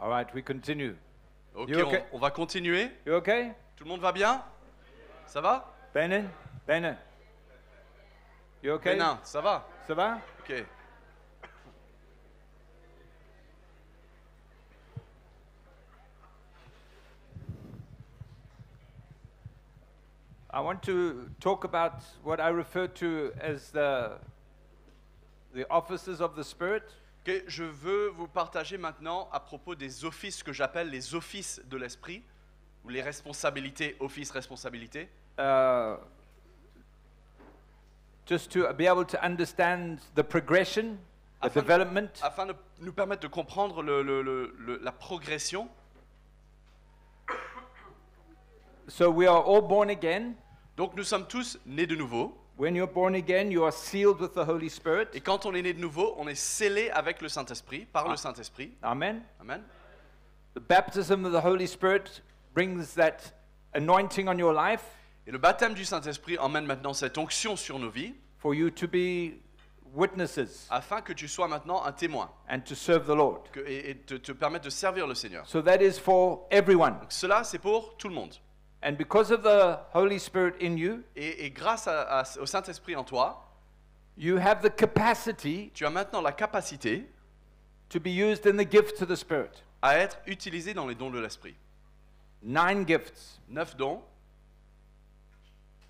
All right, we continue. Ok, You okay? on va continuer. You okay? Tout le monde va bien? Ça va? Benin? Benin? You okay? Bénin, ça va? Ça va? Ok. I want to talk about what I refer to as the offices of the Spirit. Ok, je veux vous partager maintenant à propos des offices que j'appelle les offices de l'esprit, ou les responsabilités, office, responsabilité, Just to be able to understand the progression, the afin, development. afin de nous permettre de comprendre la progression. So we are all born again. Donc nous sommes tous nés de nouveau, When you're born again, you are sealed with the Holy Spirit. et quand on est né de nouveau, on est scellé avec le Saint-Esprit, par le Saint-Esprit. Amen. Amen. The baptism of the Holy Spirit brings that anointing on your life Et le baptême du Saint-Esprit emmène maintenant cette onction sur nos vies, for you to be witnesses afin que tu sois maintenant un témoin, and to serve the Lord. et te permettre de servir le Seigneur. So that is for everyone. Donc cela, c'est pour tout le monde. And because of the Holy Spirit in you, Et grâce au Saint-Esprit en toi, you have the capacity tu as maintenant la capacité to be used in the gifts of the Spirit. à être utilisé dans les dons de l'Esprit. 9 gifts. 9 dons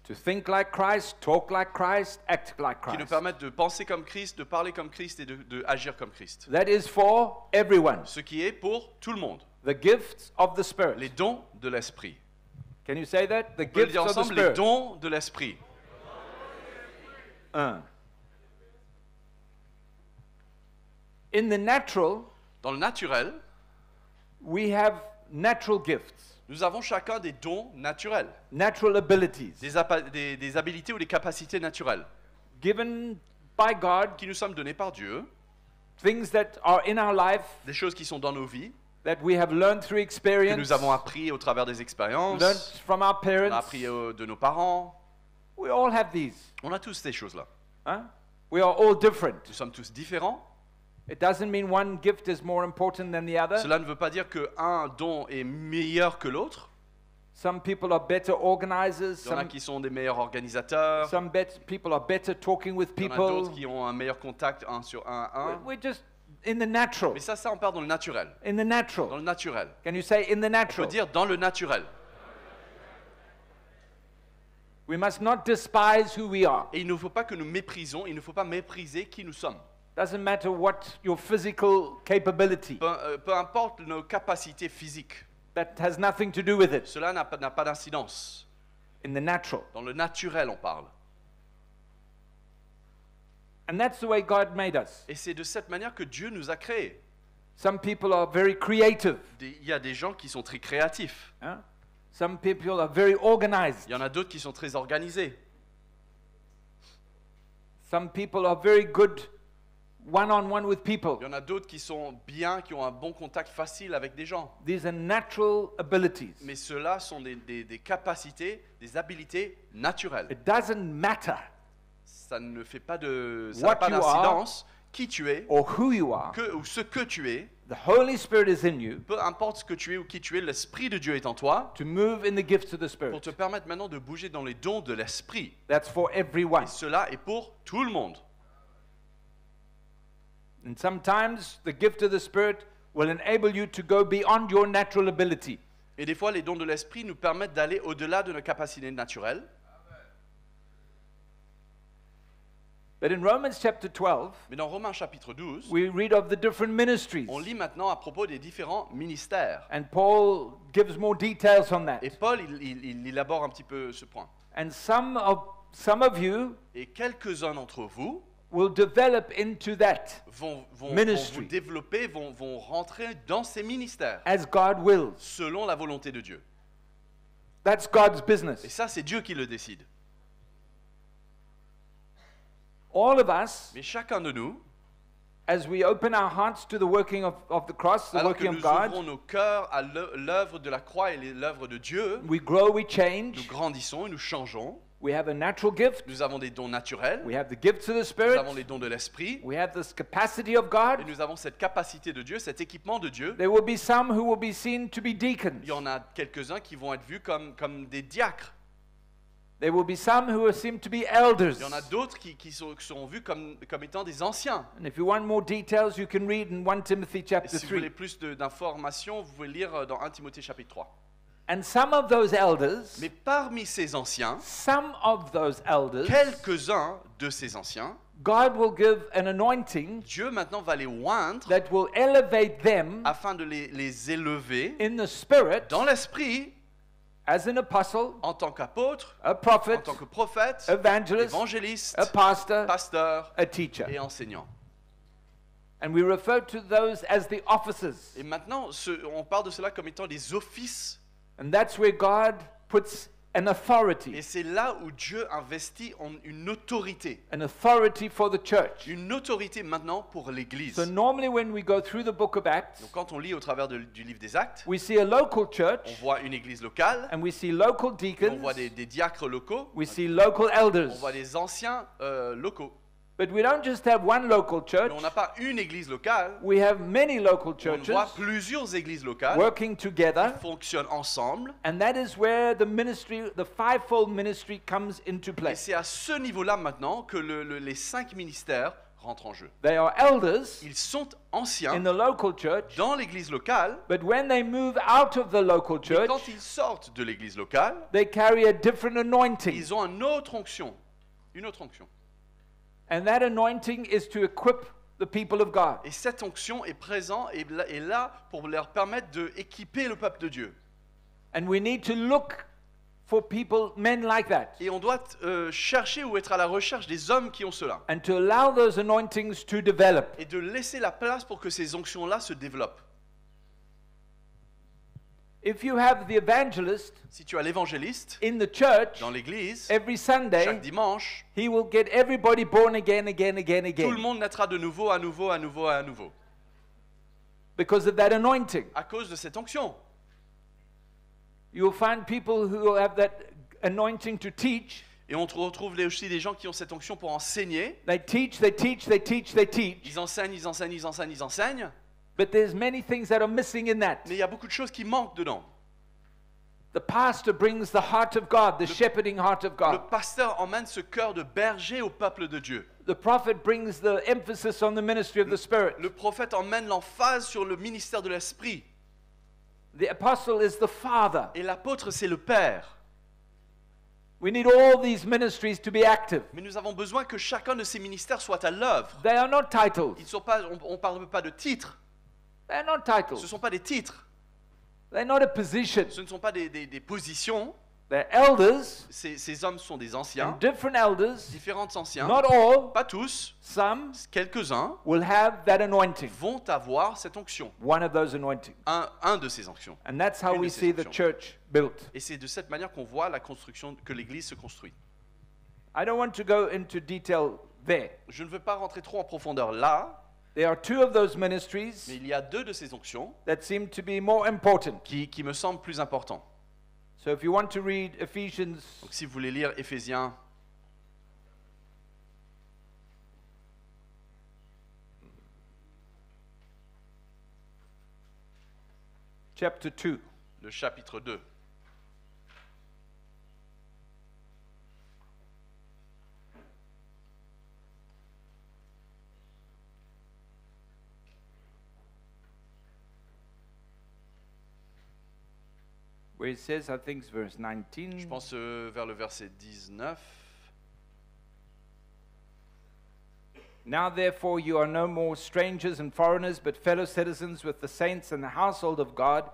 To think like Christ, talk like Christ, act like qui nous Christ. permettent de penser comme Christ, de parler comme Christ et de agir comme Christ. That is for everyone. Ce qui est pour tout le monde. The gifts of the Les Spirit. dons de l'Esprit. Can you say that? The On peut le gifts dire of the ensemble, les Spirit. dons de l'Esprit. In the natural, Dans le naturel, we have natural gifts, nous avons chacun des dons naturels, natural abilities, des habilités ou des capacités naturelles given by God, qui nous sont données par Dieu, things that are in our life des choses qui sont dans nos vies, that we have learned through que experience, nous avons appris au travers des learned expériences, from our on a parents. appris de nos parents. We all have these. On a tous ces choses-là. Huh? We are all different. Nous sommes tous différents. It doesn't mean one gift is more important than the other. Cela ne veut pas dire qu'un don est meilleur que l'autre. Some people are better organizers. Il y en a qui sont des meilleurs organisateurs. Some people are better talking with Il y en a d'autres people. qui ont un meilleur contact un sur un à un. We're just in the natural. Mais ça on part dans le naturel. In the Dans natural. le naturel. Can you say in the On peut natural? dire dans le naturel. We must not despise who we are. Et il ne faut pas que nous méprisons, il ne faut pas mépriser qui nous sommes. Doesn't matter what your physical capability. Peu importe nos capacités physiques. That has nothing to do with it. Cela n'a pas d'incidence. In the natural. Dans le naturel, on parle. And that's the way God made us. Et c'est de cette manière que Dieu nous a créés. Some people are very creative. Il y a des gens qui sont très créatifs. Huh? Some people are very organized. Il y en a d'autres qui sont très organisés. Some people are very good one-on-one with people. Il y en a d'autres qui sont bien, qui ont un bon contact facile avec des gens. These are natural abilities. Mais ceux-là sont des capacités, des habilités naturelles. It doesn't matter Ça ne fait pas ça n'a What pas you are. d'incidence. Qui tu es, or who you are. ou ce que tu es, The Holy Spirit is in you peu importe ce que tu es ou qui tu es, l'Esprit de Dieu est en toi to move in the gifts of the pour Spirit. te permettre maintenant de bouger dans les dons de l'Esprit. That's for everyone. Et cela est pour tout le monde. And sometimes the gift of the Spirit will enable you to go beyond your natural ability. Et des fois, les dons de l'Esprit nous permettent d'aller au-delà de nos capacités naturelles. But in Romans chapter 12, Mais dans Romains chapitre 12, we read of the different ministries. on lit maintenant à propos des différents ministères. And Paul gives more details on that. Et Paul, il élabore un petit peu ce point. And some of you Et quelques-uns d'entre vous will develop into that vont Ministry. vous développer, vont rentrer dans ces ministères, as God wills. selon la volonté de Dieu. That's God's Et business. ça, c'est Dieu qui le décide. All of us, Mais chacun de nous, as we open our hearts to the working of the cross, the alors que working nous of God, ouvrons nos cœurs à l'œuvre de la croix et l'œuvre de Dieu, we grow, we nous change, grandissons et nous changeons. We have a natural gift. Nous avons des dons naturels. We have the gifts of the Nous Spirit. avons les dons de l'esprit. We have this capacity of Et God. nous avons cette capacité de Dieu, cet équipement de Dieu. There will be some who will be seen to be deacons. Il y en a quelques-uns qui vont être vus comme des diacres. There will be some who will seem to be elders. Il y en a d'autres qui seront vus comme étant des anciens. And if you want more details, you can read in 1 Timothy Et chapter si vous voulez 3. plus d'informations, vous pouvez lire dans 1 Timothée chapitre 3. And some of those elders, Mais parmi ces anciens, quelques-uns de ces anciens, God will give an anointing Dieu maintenant va les oindre that will elevate them afin de les élever in the Spirit dans l'esprit as an apostle, en tant qu'apôtre, a en prophet, tant que prophète, evangelist, évangéliste, a pastor, pasteur a teacher. et enseignant. And we refer to those as the offices. Et maintenant, on parle de cela comme étant des offices. And that's where God puts an Et authority c'est là où Dieu investit en une autorité. for the church. Une autorité maintenant pour l'Église. So normally when we go through the book of Acts, Donc quand on lit au travers du livre des Actes, we see a local on church voit une église locale, and we see local on deacons, voit des diacres locaux, we see local on elders. voit des anciens locaux. But we don't just have one local church, Mais on n'a pas une église locale, we have many local on churches voit plusieurs églises locales working together, qui fonctionnent ensemble. and that is where the ministry, the fivefold ministry comes into Et place. c'est à ce niveau-là maintenant que les 5 ministères rentrent en jeu. They are elders Ils sont in anciens the local church, dans l'église locale, but when they move out of the local mais church, quand ils sortent de l'église locale, they carry a different anointing. ils ont une autre onction. Une autre onction. And that anointing is to equip the people of God. Et cette onction est présente et est là pour leur permettre d'équiper le peuple de Dieu. And we need to look for people, men like that, Et on doit chercher ou être à la recherche des hommes qui ont cela. and to allow those anointings to develop. Et de laisser la place pour que ces onctions-là se développent. If you have the evangelist Si tu as l'évangéliste in the church dans l'église, every chaque Sunday, dimanche, he will get everybody born again, again, again, tout le again, monde naîtra de nouveau, à nouveau, à nouveau, à nouveau. because of that anointing. À cause de cette onction. You will find people who have that anointing to teach. Et on retrouve aussi des gens qui ont cette onction pour enseigner. They teach, they teach, they teach, they teach. Ils enseignent, ils enseignent, ils enseignent, ils enseignent. But there's many things that are missing in that. Mais il y a beaucoup de choses qui manquent dedans. The pastor brings the heart of God, the shepherding heart of Le God. pasteur emmène ce cœur de berger au peuple de Dieu. The prophet brings the emphasis on the ministry of the Spirit. Le prophète emmène l'emphase sur le ministère de l'Esprit. The apostle is the father. Et l'apôtre, c'est le Père. We need all these ministries to be active. Mais nous avons besoin que chacun de ces ministères soit à l'œuvre. They are not titles. Ils sont pas, on ne parle pas de titres. They are not Ce ne titles. sont pas des titres. They're not a position. Ce ne sont pas des positions. They're elders, Ces hommes sont des anciens, and different elders, différents anciens. not all, Pas tous. some Quelques-uns will have that anointing, vont avoir cette onction. one of those anointings. Un de ces onctions. And that's how Une de we ces see the fonctions. church built. Et c'est de cette manière qu'on voit la construction, que l'Église se construit. I don't want to go into detail there. Je ne veux pas rentrer trop en profondeur là, There are two of those mais ministries il y a 2 de ces onctions that seem to be more important. qui me semblent plus importants. So if you want to read Ephesians Donc si vous voulez lire Éphésiens chapter 2, le chapitre 2, where it says, I think it's verse 19. je pense vers le verset 19. Now therefore you are no more strangers and foreigners, but fellow citizens with the saints and the household of God,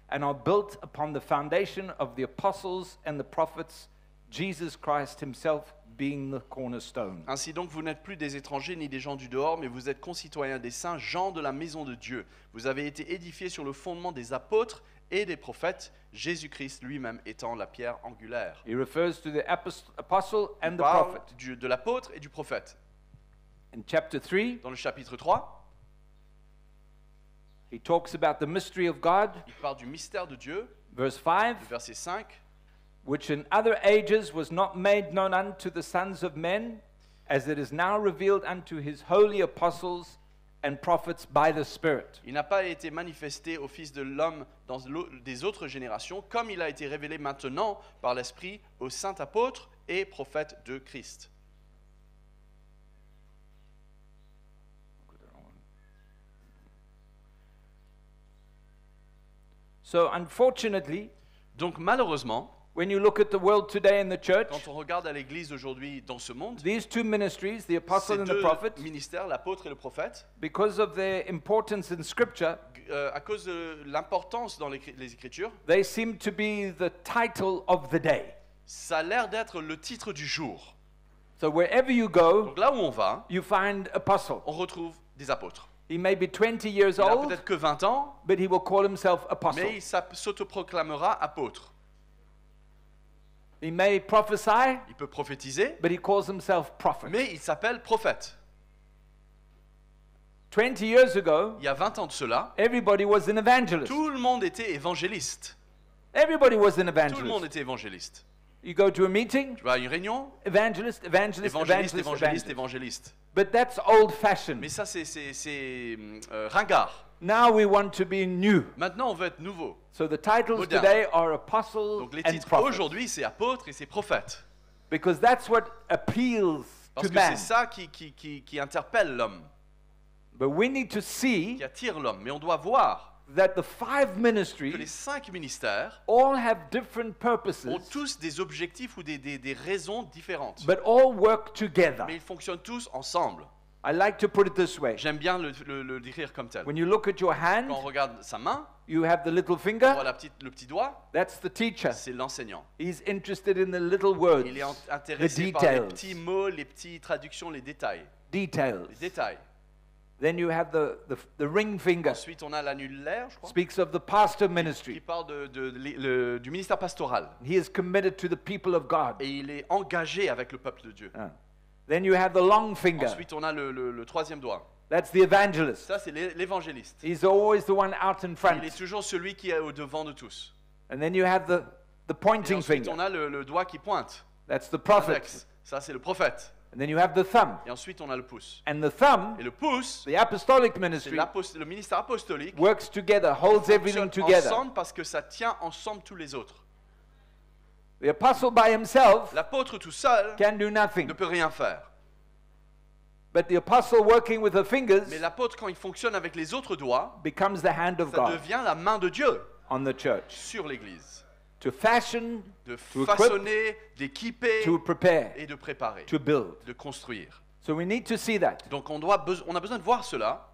and are built upon the foundation of the apostles and the prophets, Jesus Christ himself being the cornerstone. Ainsi donc, vous n'êtes plus des étrangers ni des gens du dehors, mais vous êtes concitoyens des saints, gens de la maison de Dieu. Vous avez été édifiés sur le fondement des apôtres et des prophètes, Jésus-Christ lui-même étant la pierre angulaire. He refers to the apostle and Il the parle prophet. de l'apôtre et du prophète. In chapter 3, Dans le chapitre 3, he talks about the mystery of God. il parle du mystère de Dieu, Verse 5, le verset 5. which in other ages was not made known unto the sons of men, as it is now revealed unto his holy apostles and prophets by the Spirit. Il n'a pas été manifesté au Fils de l'homme dans des autres générations, comme il a été révélé maintenant par l'Esprit aux saints apôtres et prophètes de Christ. So unfortunately, Donc malheureusement, when you look at the world today in the church, quand on regarde à l'Église aujourd'hui dans ce monde, these two ministries, the ces apostle and the deux prophet, ministères, l'apôtre et le prophète, because of their importance in Scripture, à cause de l'importance dans les Écritures, they seem to be the title of the day. ça a l'air d'être le titre du jour. So wherever you go, Donc là où on va, you find apostle. on retrouve des apôtres. He may be 20 years Il a old, peut-être que 20 ans, but he will call himself apostle. mais il s'autoproclamera apôtre. He may prophesy, Il peut prophétiser, but he calls himself prophet. mais il s'appelle prophète. 20 years ago, Il y a 20 ans de cela, everybody was an evangelist. tout le monde était évangéliste. Everybody was an Tout le monde evangelist. était évangéliste. You go to a meeting, Tu vas à une réunion, evangelist, evangelist, évangéliste, evangelist, évangéliste, evangelist. évangéliste. But that's old-fashioned. Mais ça, c'est ringard. Now we want to be new. Maintenant, on veut être nouveau. So the titles Moderne. today are apostle Donc les and titres prophet. aujourd'hui, c'est apôtre et c'est prophète. Because that's what appeals Parce to que c'est man. ça qui interpelle l'homme, But we need to see qui attire l'homme. Mais on doit voir that the five que les ministries 5 ministères all have different ont purposes, tous des objectifs ou des raisons différentes. but all work together. Mais ils fonctionnent tous ensemble. I like to put it this way. J'aime bien le décrire comme tel. When you look at your hand, Quand on regarde sa main, you have the little on finger. voit le petit doigt, That's the teacher. c'est l'enseignant. He's interested in the little words, Il est intéressé par les petits mots, les petites traductions, les détails. details. Les détails. Then you have the ring finger. Ensuite, on a l'annulaire, je crois, Speaks of the pastor qui ministry. parle du ministère pastoral. He is committed to the people of God. Et il est engagé avec le peuple de Dieu. Then you have the long finger. Ensuite, on a le troisième doigt. That's the evangelist. Ça, c'est l'évangéliste. He's always the one out in front. Il est toujours celui qui est au devant de tous. And then you have the Et pointing ensuite, finger. on a le doigt qui pointe. That's the prophet. L'index. Ça, c'est le prophète. And then you have the thumb. Et ensuite, on a le pouce. And the thumb, Et le pouce, the apostolic c'est ministry, le ministère apostolique. works together, holds everything Fonctionne together. ensemble parce que ça tient ensemble tous les autres. The apostle by himself L'apôtre tout seul can do nothing. ne peut rien faire. But the apostle working with the fingers Mais l'apôtre, quand il fonctionne avec les autres doigts, becomes the hand of ça God devient la main de Dieu on the church sur l'Église. to fashion, De To façonner, d'équiper to prepare, et de préparer, to build. de construire. So we need to see that. Donc on a besoin de voir cela.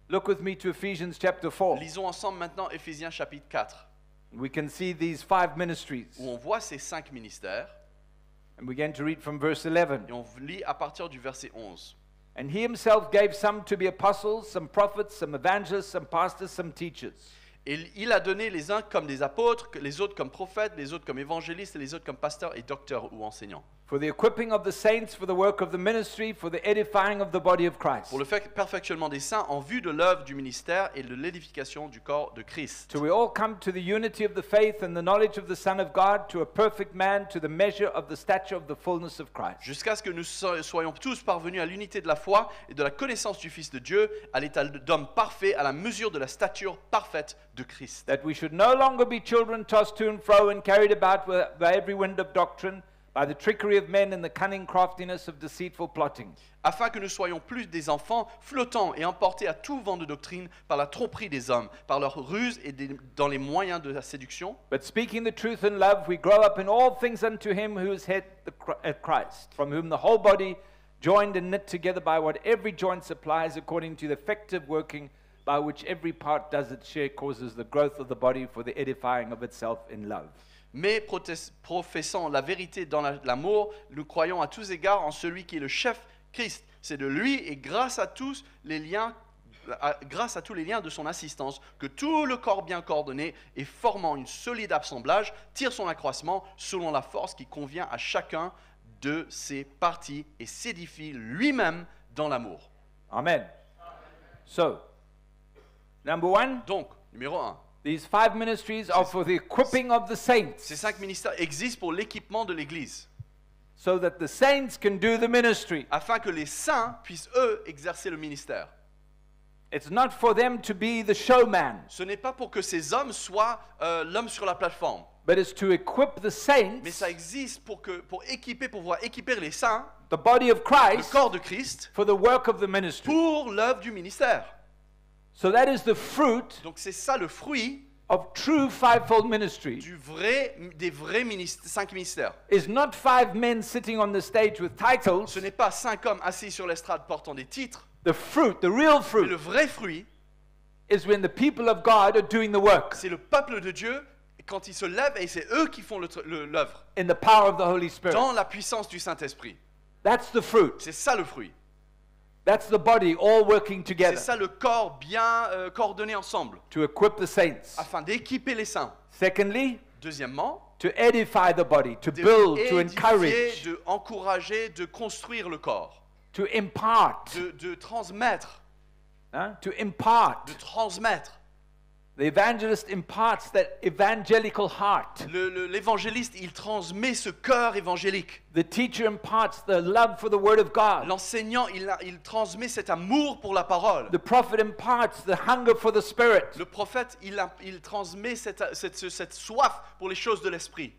Look with me to Ephesians chapter 4. Lisons ensemble maintenant Éphésiens chapitre 4, We can see these five ministries. où on voit ces 5 ministères, And we begin to read from verse 11. et on lit à partir du verset 11. And he himself gave some to be apostles, some prophets, some evangelists, some pastors, some teachers. Et il a donné les uns comme des apôtres, les autres comme prophètes, les autres comme évangélistes, et les autres comme pasteurs et docteurs ou enseignants. For the equipping of the saints, for the work of the ministry, for the edifying of the body of Christ. Pour le perfectionnement des saints en vue de l'œuvre du ministère et de l'édification du corps de Christ. Till we all come to the unity of the faith and the knowledge of the Son of God, to a perfect man, to the measure of the stature of the fullness of Christ. Jusqu'à ce que nous soyons tous parvenus à l'unité de la foi et de la connaissance du Fils de Dieu, à l'état d'homme parfait, à la mesure de la stature parfaite de Christ. That we should no longer be children tossed to and fro and carried about by every wind of doctrine, by the trickery of men and the cunning craftiness of deceitful plotting. Afin que nous soyons plus des enfants flottants et emportés à tout vent de doctrine par la tromperie des hommes, par leur ruse et dans les moyens de la séduction. But speaking the truth in love, we grow up in all things unto him who is head, Christ, from whom the whole body, joined and knit together by what every joint supplies, according to the effective working by which every part does its share, causes the growth of the body for the edifying of itself in love. Mais professant la vérité dans l'amour, nous croyons à tous égards en celui qui est le chef, Christ. C'est de lui et grâce à tous les liens de son assistance que tout le corps bien coordonné et formant une solide assemblage tire son accroissement selon la force qui convient à chacun de ses parties et s'édifie lui-même dans l'amour. Amen. So, number one, Donc, numéro 1, These 5 ministries are for the equipping of the saints, Ces 5 ministères existent pour l'équipement de l'Église, so that the saints can do the ministry. afin que les saints puissent, eux, exercer le ministère. It's not for them to be the showman, Ce n'est pas pour que ces hommes soient l'homme sur la plateforme, but it's to equip the mais saints, ça existe pour pouvoir équiper les saints, the body of le Christ, corps de Christ, for the work of the ministry. pour l'œuvre du ministère. So that is the fruit Donc c'est ça le fruit of true fivefold ministry. des vrais 5 ministères. Is not 5 men sitting on the stage with titles. Ce n'est pas 5 hommes assis sur l'estrade portant des titres, The fruit, the real mais le fruit, vrai fruit, is when the people of God are doing the work c'est le peuple de Dieu quand ils se lèvent et c'est eux qui font l'œuvre, in the power of the Holy Spirit. dans la puissance du Saint-Esprit. That's the fruit. C'est ça le fruit. That's the body all working C'est together ça le corps bien coordonné ensemble, to equip the saints. afin d'équiper les saints. Secondly, Deuxièmement, to edify the body, to de build, to édifier, encourage, de encourager, de construire le corps, to impart, de transmettre, to impart. de transmettre. The evangelist imparts that evangelical heart. L'évangéliste, il transmet ce cœur évangélique. The teacher imparts the love for the word of God. L'enseignant, il transmet cet amour pour la parole. The prophet imparts the hunger for the Spirit. Le prophète, il transmet cette soif pour les choses de l'esprit.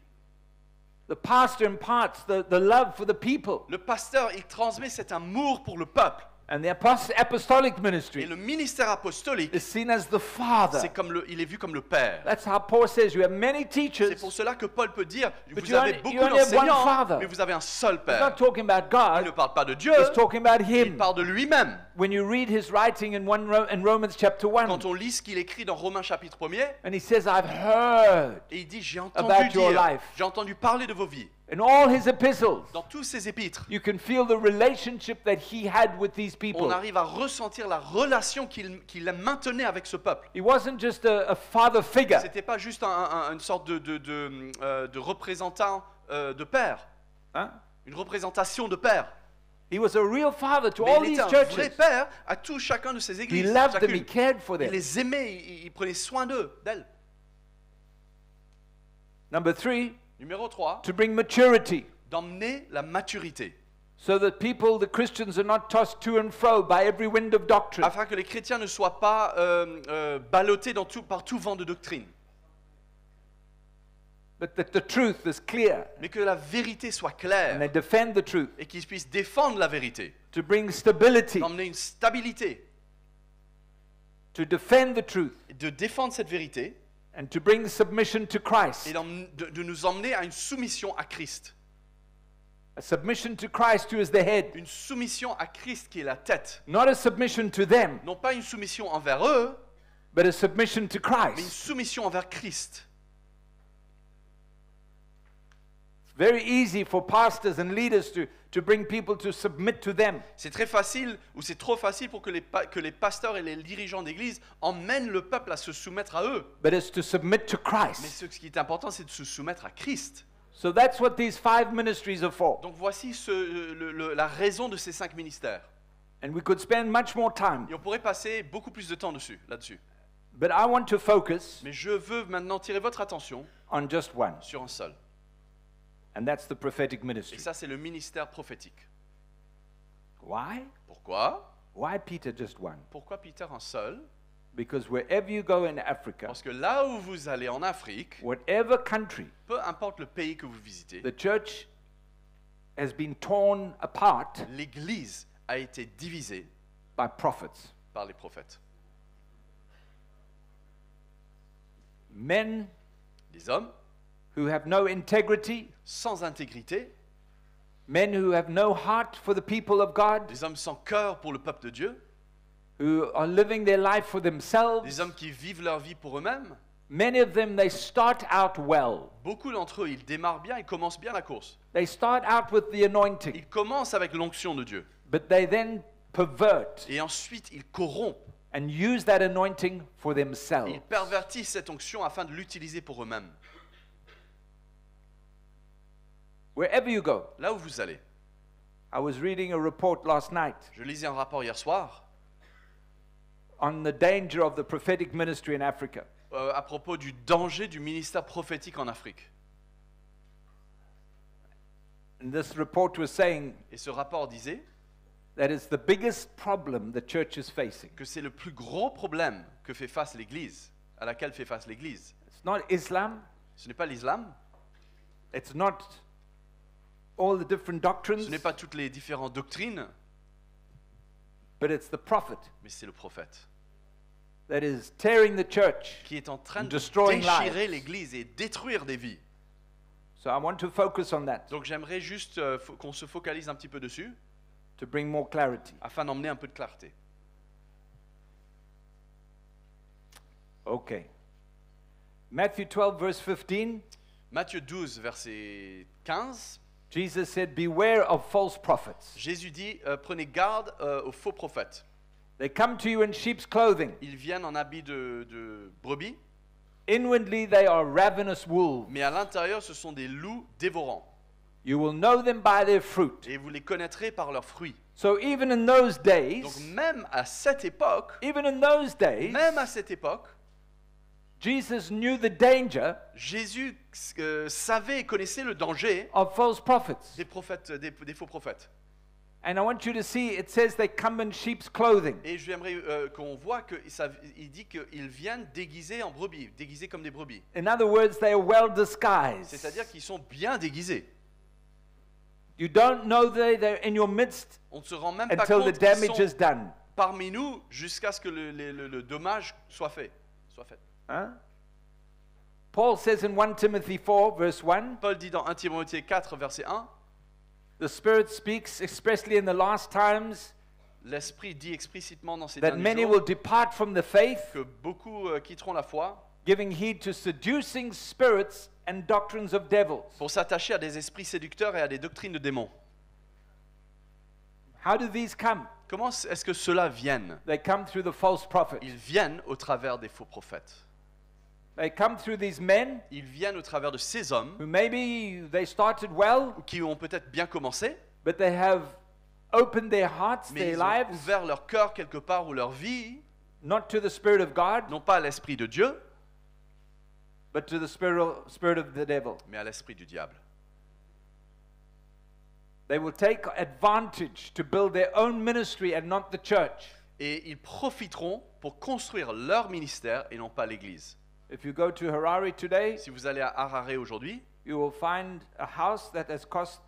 The pastor imparts the love for the people. Le pasteur, il transmet cet amour pour le peuple. And the apostolic Et ministry le ministère apostolique, is seen as the Father. il est vu comme le Père. That's how Paul says you have many C'est teachers. pour cela que Paul peut dire, But vous you avez only- beaucoup you only have one d'enseignants, Father. mais vous avez un seul He's Père. not talking about Il ne God, parle pas de Dieu, he's talking about il him. parle de lui-même. When you read his writing in Romans chapter 1, Quand on lit ce qu'il écrit dans Romains chapitre 1er, and he says, I've heard et il dit, j'ai About entendu your dire, life. j'ai entendu parler de vos vies. in all his epistles, Dans tous ces épîtres, you can feel the relationship that he had with these people. on arrive à ressentir la relation qu'il maintenait avec ce peuple. He wasn't just a father figure. C'était pas juste une sorte de représentant de père, Huh? une représentation de père. He was a real father to Mais all il these était un vrai churches. père à tout chacun de ces He églises. loved them, he chacune. cared for Il them. les aimait, il prenait soin d'elles. Number 3, Numéro 3, to bring maturity, d'emmener la maturité. so that people, the Christians, are not tossed to and fro by every wind of doctrine. Afin que les chrétiens ne soient pas ballottés par tout vent de doctrine. But that the truth is clear, Mais que la vérité soit and they claire defend the truth, et qu'ils puissent défendre la vérité. to bring stability, D'emmener une stabilité, to defend the truth, de défendre cette vérité and to bring submission to Christ. et de nous emmener à une soumission à Christ. A submission to Christ, who is the head. Une soumission à Christ qui est la tête. Not a submission to them, Non pas une soumission envers eux, but a submission to mais une Christ. soumission envers Christ. It's very easy for pastors and leaders to bring people to submit to them. C'est très facile, ou c'est trop facile pour que les pasteurs et les dirigeants d'église emmènent le peuple à se soumettre à eux. But it's to submit to Mais Christ. ce qui est important, c'est de se soumettre à Christ. So that's what these 5 ministries are for. Donc voici la raison de ces 5 ministères. And we could spend much more time. Et on pourrait passer beaucoup plus de temps là-dessus. But I want to focus Mais je veux maintenant tirer votre attention on just one, sur un seul. and that's the prophetic Et ministry. ça, c'est le ministère prophétique. Why? Pourquoi? Why Peter just one? Pourquoi Peter un seul? Because wherever you go in Africa, Parce que là où vous allez en Afrique, whatever country, peu importe le pays que vous visitez, the church has been torn apart l'Église a été divisée by prophets. par les prophètes. Men Des hommes who have no integrity, sans intégrité, men who have no heart for the people of God, des hommes sans cœur pour le peuple de Dieu, who are living their life for themselves. des hommes qui vivent leur vie pour eux-mêmes. Many of them, they start out well. Beaucoup d'entre eux, ils démarrent bien, ils commencent bien la course. They start out with the anointing, Ils commencent avec l'onction de Dieu. but they then pervert Et ensuite, ils corrompent. and use that anointing for Ils themselves. pervertissent cette onction afin de l'utiliser pour eux-mêmes. Wherever you go, Là où vous allez. I was reading a report last night Je lisais un rapport hier soir on the danger of the prophetic ministry in Africa. à propos du danger du ministère prophétique en Afrique. And this report was saying Et ce rapport disait that it's the biggest problem the church is facing. que c'est le plus gros problème que fait face l'Église, à laquelle fait face l'Église. It's not Islam, Ce n'est pas l'islam, it's not all the different doctrines, ce n'est pas toutes les différentes doctrines, but it's the prophet mais c'est le prophète that is tearing the church. qui est en train de Destroying déchirer lives. l'Église et détruire des vies. So I want to focus on that Donc j'aimerais juste qu'on se focalise un petit peu dessus to bring more clarity. afin d'emmener un peu de clarté. Okay. Matthew 12, verse 15, Matthieu 12, verset 15, Jesus said, beware of false prophets. Jésus dit prenez garde aux faux prophètes. They come to you in sheep's clothing. Ils viennent en habit de brebis, Inwardly, they are ravenous wolves. mais à l'intérieur, ce sont des loups dévorants. You will know them by their fruit. Et vous les connaîtrez par leurs fruits. So even in those days, Donc même à cette époque, Jesus knew the danger Jésus savait et connaissait le danger of false prophets. des prophètes, des faux prophètes. And I want you to see, it says they come in sheep's clothing. Et j'aimerais qu'on voit qu'il dit qu'ils viennent déguisés en brebis, déguisés comme des brebis. In other words, they are well disguised. C'est-à-dire qu'ils sont bien déguisés. You don't know they're in your midst On ne se rend même pas until the compte qu'ils damage is sont done. parmi nous jusqu'à ce que le dommage soit fait. Huh? Paul says in 1 Timothy 4, verse 1, Paul dit dans 1 Timothée 4, verset 1, the Spirit speaks expressly in the last times l'Esprit dit explicitement dans ces that derniers many jours will depart from the faith, que beaucoup quitteront la foi giving heed to seducing spirits and doctrines of devils. pour s'attacher à des esprits séducteurs et à des doctrines de démons. How do these come? Comment est-ce que ceux-là viennent? They come through the false prophets. Ils viennent au travers des faux prophètes. They come through these men Ils viennent au travers de ces hommes who maybe they started well, qui ont peut-être bien commencé, but they have opened their hearts, mais their ils ont lives, ouvert leur cœur quelque part ou leur vie, not to the Spirit of God, non pas à l'Esprit de Dieu, but to the spirit of the devil. mais à l'Esprit du diable. They will take advantage to build their own ministry and not the church. Et ils profiteront pour construire leur ministère et non pas l'Église. If you go to Harare today, Si vous allez à Harare aujourd'hui, you will find a house that has cost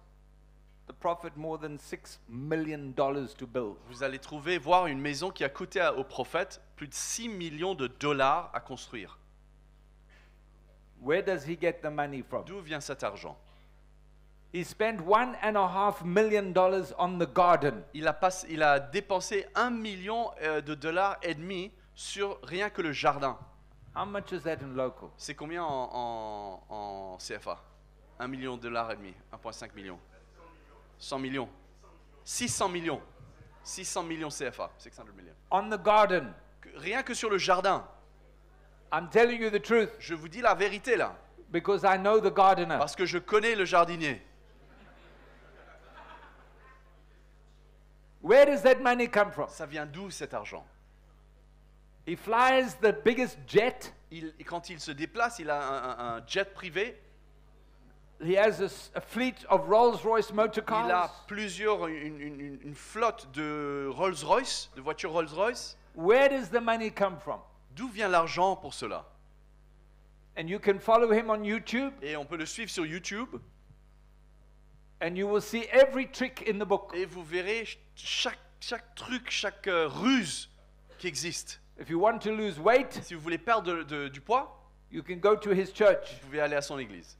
the prophet more than $6 million to build. vous allez voir une maison qui a coûté au prophète plus de 6 millions de dollars à construire. Where does he get the money from? D'où vient cet argent? He spent $1.5 million on the garden. Il a dépensé 1 million de dollars et demi sur rien que le jardin. How much is that in local? C'est combien en CFA? 1 million de dollars et demi, 1,5 million. 100 millions. 600 millions. 600 millions CFA, 600 millions. On the garden. Rien que sur le jardin. I'm telling you the truth Je vous dis la vérité là, because I know the gardener. parce que je connais le jardinier. Where does that money come from? Ça vient d'où cet argent? He flies the biggest jet. Quand il se déplace, il a un jet privé. He has a fleet of Rolls-Royce motor Il a cars. une flotte de Rolls-Royce, de voitures Rolls-Royce. Where does the money come from? D'où vient l'argent pour cela? And you can follow him on YouTube Et on peut le suivre sur YouTube. and you will see every trick in the book. Et vous verrez chaque truc, chaque ruse qui existe. If you want to lose weight, Si vous voulez perdre du poids, you can go to his church. vous pouvez aller à son église.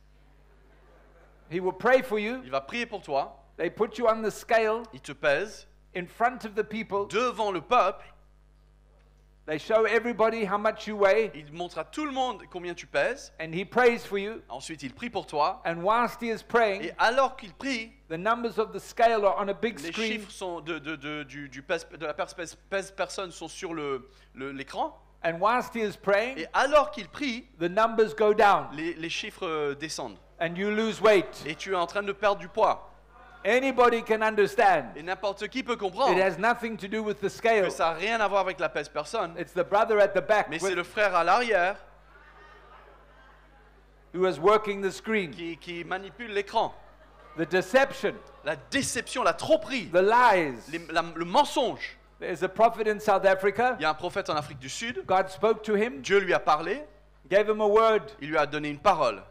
He will pray for you. Il va prier pour toi. They put you on the scale Il te pèse in front of the people. devant le peuple. They show everybody how much you weigh, Il montre à tout le monde combien tu pèses. and he prays for you. Ensuite, il prie pour toi. And whilst he is praying, Et alors qu'il prie, the numbers of the scale are on a big les screen, chiffres sont de la pèse-personne sont sur l'écran. and whilst he is praying, Et alors qu'il prie, the numbers go down, les chiffres descendent. and you lose weight. Et tu es en train de perdre du poids. Anybody can understand. Et n'importe qui peut It comprendre has nothing to do with the scale. que ça n'a rien à voir avec la pèse-personne. It's the brother at the back Mais c'est with, le frère à l'arrière who is working the screen, qui manipule l'écran. the deception, La déception, la tromperie, the lies. le mensonge. There's a prophet in South Africa. Il y a un prophète en Afrique du Sud. God spoke to him, Dieu lui a parlé. gave him a word. Il lui a donné une parole.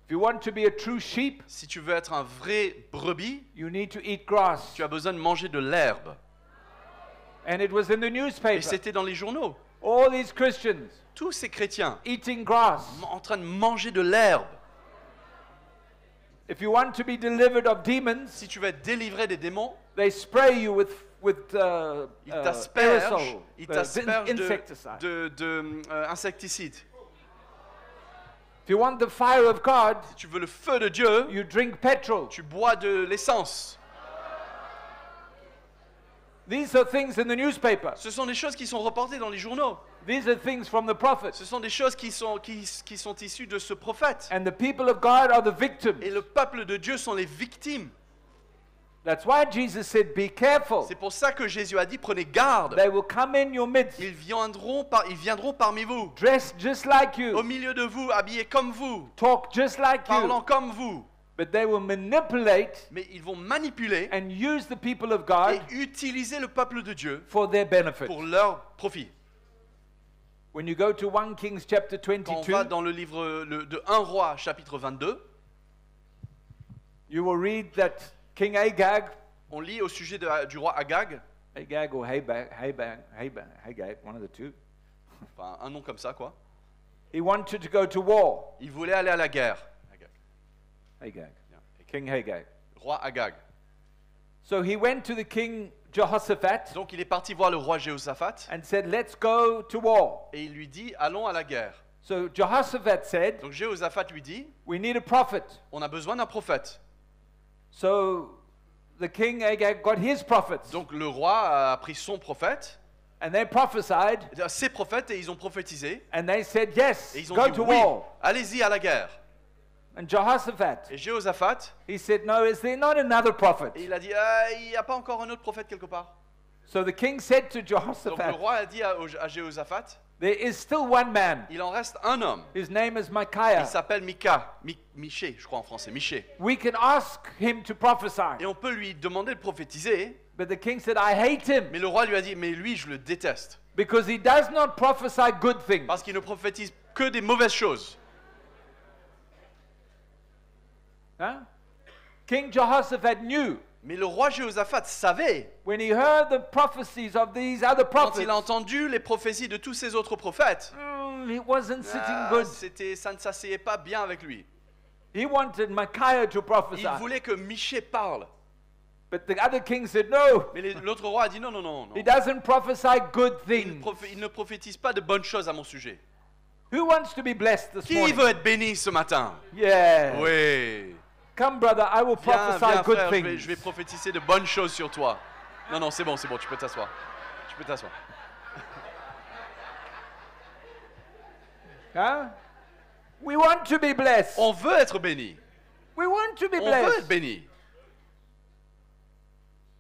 If you want to be a true sheep, Si tu veux être un vrai brebis, you need to eat grass. tu as besoin de manger de l'herbe. And it was in the Et newspaper. c'était dans les journaux. All these Christians Tous ces chrétiens eating grass. en train de manger de l'herbe. If you want to be delivered of demons, Si tu veux être délivré des démons, they spray you with ils t'aspergent aerosol, insecticide. de insecticides. If you want the fire of God, Si tu veux le feu de Dieu, you drink petrol. tu bois de l'essence. These are things in the newspaper. Ce sont des choses qui sont reportées dans les journaux. These are things from the prophets. Ce sont des choses qui sont issues de ce prophète. And the people of God are the victims. Et le peuple de Dieu sont les victimes. That's why Jesus said, be careful. C'est pour ça que Jésus a dit, prenez garde. They will come in your midst, Ils viendront parmi vous, dressed just like au you, milieu de vous, habillés comme vous, talk just like parlant you, comme vous. but they will manipulate Mais ils vont manipuler and use the people of God et utiliser le peuple de Dieu for their benefit. pour leur profit. When you go to 1 Kings chapter Quand on 22, va dans le livre de 1 Roi, chapitre 22, you will read that King Agag, on lit au sujet du roi Agag, Agag or Hagag, one of the two, enfin un nom comme ça quoi, he wanted to go to war. il voulait aller à la guerre. Agag, King Hagag. Roi Agag. So he went to the king Jehoshaphat Donc il est parti voir le roi Jéhoshaphat and said, let's go to war. et il lui dit, allons à la guerre. So Jehoshaphat said, Donc Jéhoshaphat lui dit, we need a prophet. on a besoin d'un prophète. So the king Agag got his prophets, Donc le roi a pris son prophète, and they prophesied, ses prophètes, et ils ont prophétisé. and they said, yes, Et ils ont go dit, to oui, war. allez-y à la guerre. And Jehoshaphat, Et Jéhoshaphat, he said, no, is there not another prophet? et il a dit, il n'y a pas encore un autre prophète quelque part. So the king said to Donc le Jehoshaphat, roi a dit à Jéhoshaphat, there is still one man. il en reste un homme. His name is Il Micaiah. s'appelle Miché, je crois en français, Miché. We can ask him to prophesy. Et on peut lui demander de prophétiser, But the king said, I hate him mais le roi lui a dit, mais lui, je le déteste. because he does not prophesy good things. Parce qu'il ne prophétise que des mauvaises choses. Huh? King Jehoshaphat knew Mais le roi Jéhoshaphat savait, when he heard the prophecies of these other quand prophets, il a entendu les prophéties de tous ces autres prophètes, it wasn't sitting good. ça ne s'asseyait pas bien avec lui. He wanted Micaiah to prophesy. Il voulait que Miché parle. But the other king said, no, Mais l'autre roi a dit non, non, non, non. he doesn't prophesy good things. Il ne prophétise pas de bonnes choses à mon sujet. Who wants to be blessed this Qui morning? veut être béni ce matin? Yeah. Oui. Come, brother, I will Viens, prophesy viens good frère, things. je vais prophétiser de bonnes choses sur toi. Non, non, c'est bon, tu peux t'asseoir. Tu peux t'asseoir. Huh? We want to be blessed. On veut être béni. We want to be On veut être blessed. béni.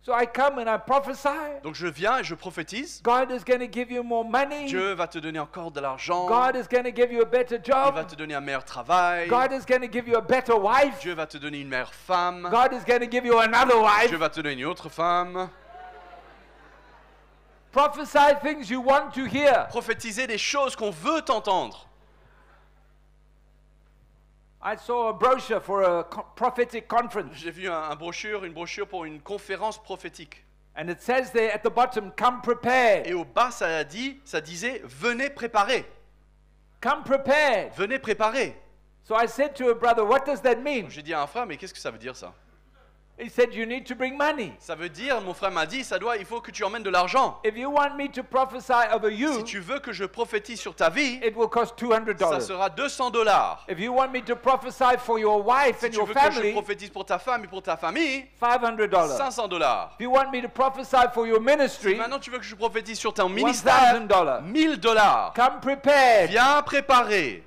So I come and I prophesy. Donc je viens et je prophétise. God is going to give you more money. Dieu va te donner encore de l'argent. God is going to give you a better Il va job. te donner un meilleur travail. God is going to give you a better wife. Dieu va te donner une meilleure femme. God is going to give you another Dieu wife. va te donner une autre femme. Prophesy things you want to hear. Prophétiser des choses qu'on veut entendre. I saw a brochure for a prophetic conference. J'ai vu une brochure pour une conférence prophétique. And it says there at the bottom, come prepared. Et au bas, ça disait, venez préparer. Come prepared. Venez préparer. So I said to a brother, what does that mean? J'ai dit à un frère, mais qu'est-ce que ça veut dire ça? He said, you need to bring money. Ça veut dire, mon frère m'a dit, il faut que tu emmènes de l'argent. If you want me to prophesy over you, Si tu veux que je prophétise sur ta vie, it will cost ça $200. sera $200. If you want me to prophesy for your wife Si and tu your veux que je family, prophétise pour ta femme et pour ta famille, $500. $500. If you want me to prophesy for your ministry, Maintenant, tu veux que je prophétise sur ton ministère, $1,000. $1000. Come prepared. Viens préparer.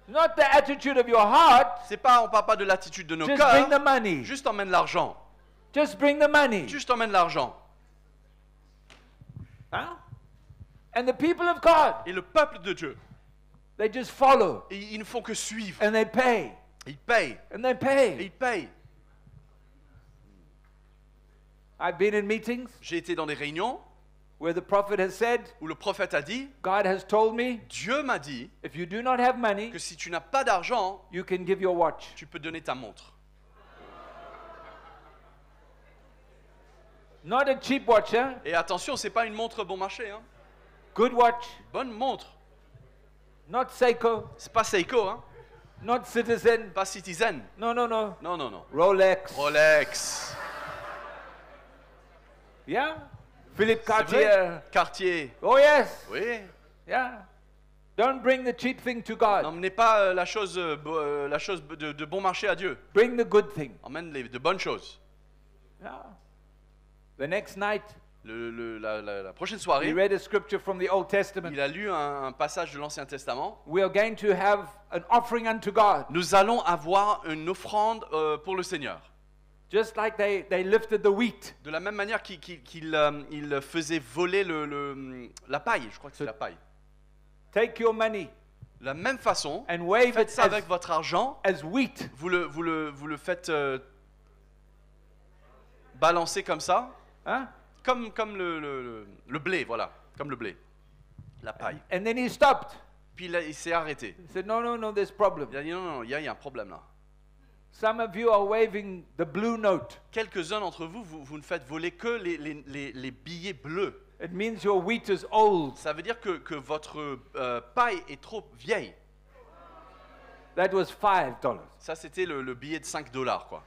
Not the attitude of your heart. On parle pas de l'attitude de nos Just bring cœurs. the money. Juste emmène l'argent. Just bring the money. Juste emmène l'argent. Huh? And the people of God, Et le peuple de Dieu, They just follow Et ils ne font que suivre. and they pay Ils payent. and they Et pay. ils payent. I've been in meetings J'ai été dans des réunions where the prophet has said, où le prophète a dit, God has told me, Dieu m'a dit if you do not have money, que si tu n'as pas d'argent, you can give your watch. tu peux donner ta montre. Not a cheap watch, huh? Et attention, c'est pas une montre bon marché. Hein. Good watch. Bonne montre. Not Seiko, C'est pas Seiko, hein. not Citizen. Pas Citizen. No, no, no. Non, non, non. Rolex. Rolex. Yeah? Philippe C'est Cartier. vrai. Cartier. Oh, yes. Oui. Yeah. Don't bring the cheap thing to God. N'emmenez pas la chose de bon marché à Dieu. Bring the good thing. Emmène de bonnes choses. Yeah. The next night, La prochaine he soirée, read a scripture from the Old Testament. il a lu un passage de l'Ancien Testament. We are going to have an offering unto God. Nous allons avoir une offrande pour le Seigneur. Just like they lifted the wheat. De la même manière qu'il faisait voler la paille, je crois que c'est la paille. Take your money De la même façon, and wave faites it ça avec votre argent, as wheat. vous le faites balancer comme ça, Huh? comme le blé, voilà, comme le blé, la paille. And then he stopped. Puis il s'est arrêté. He said, no, no, no, there's problem. Il a dit non, non, il y a un problème là. Some of you are waving the blue note. Quelques-uns d'entre vous, vous ne faites voler que les billets bleus. It means your wheat is old. Ça veut dire que votre paille est trop vieille. That was $5. Ça, c'était le billet de $5, quoi.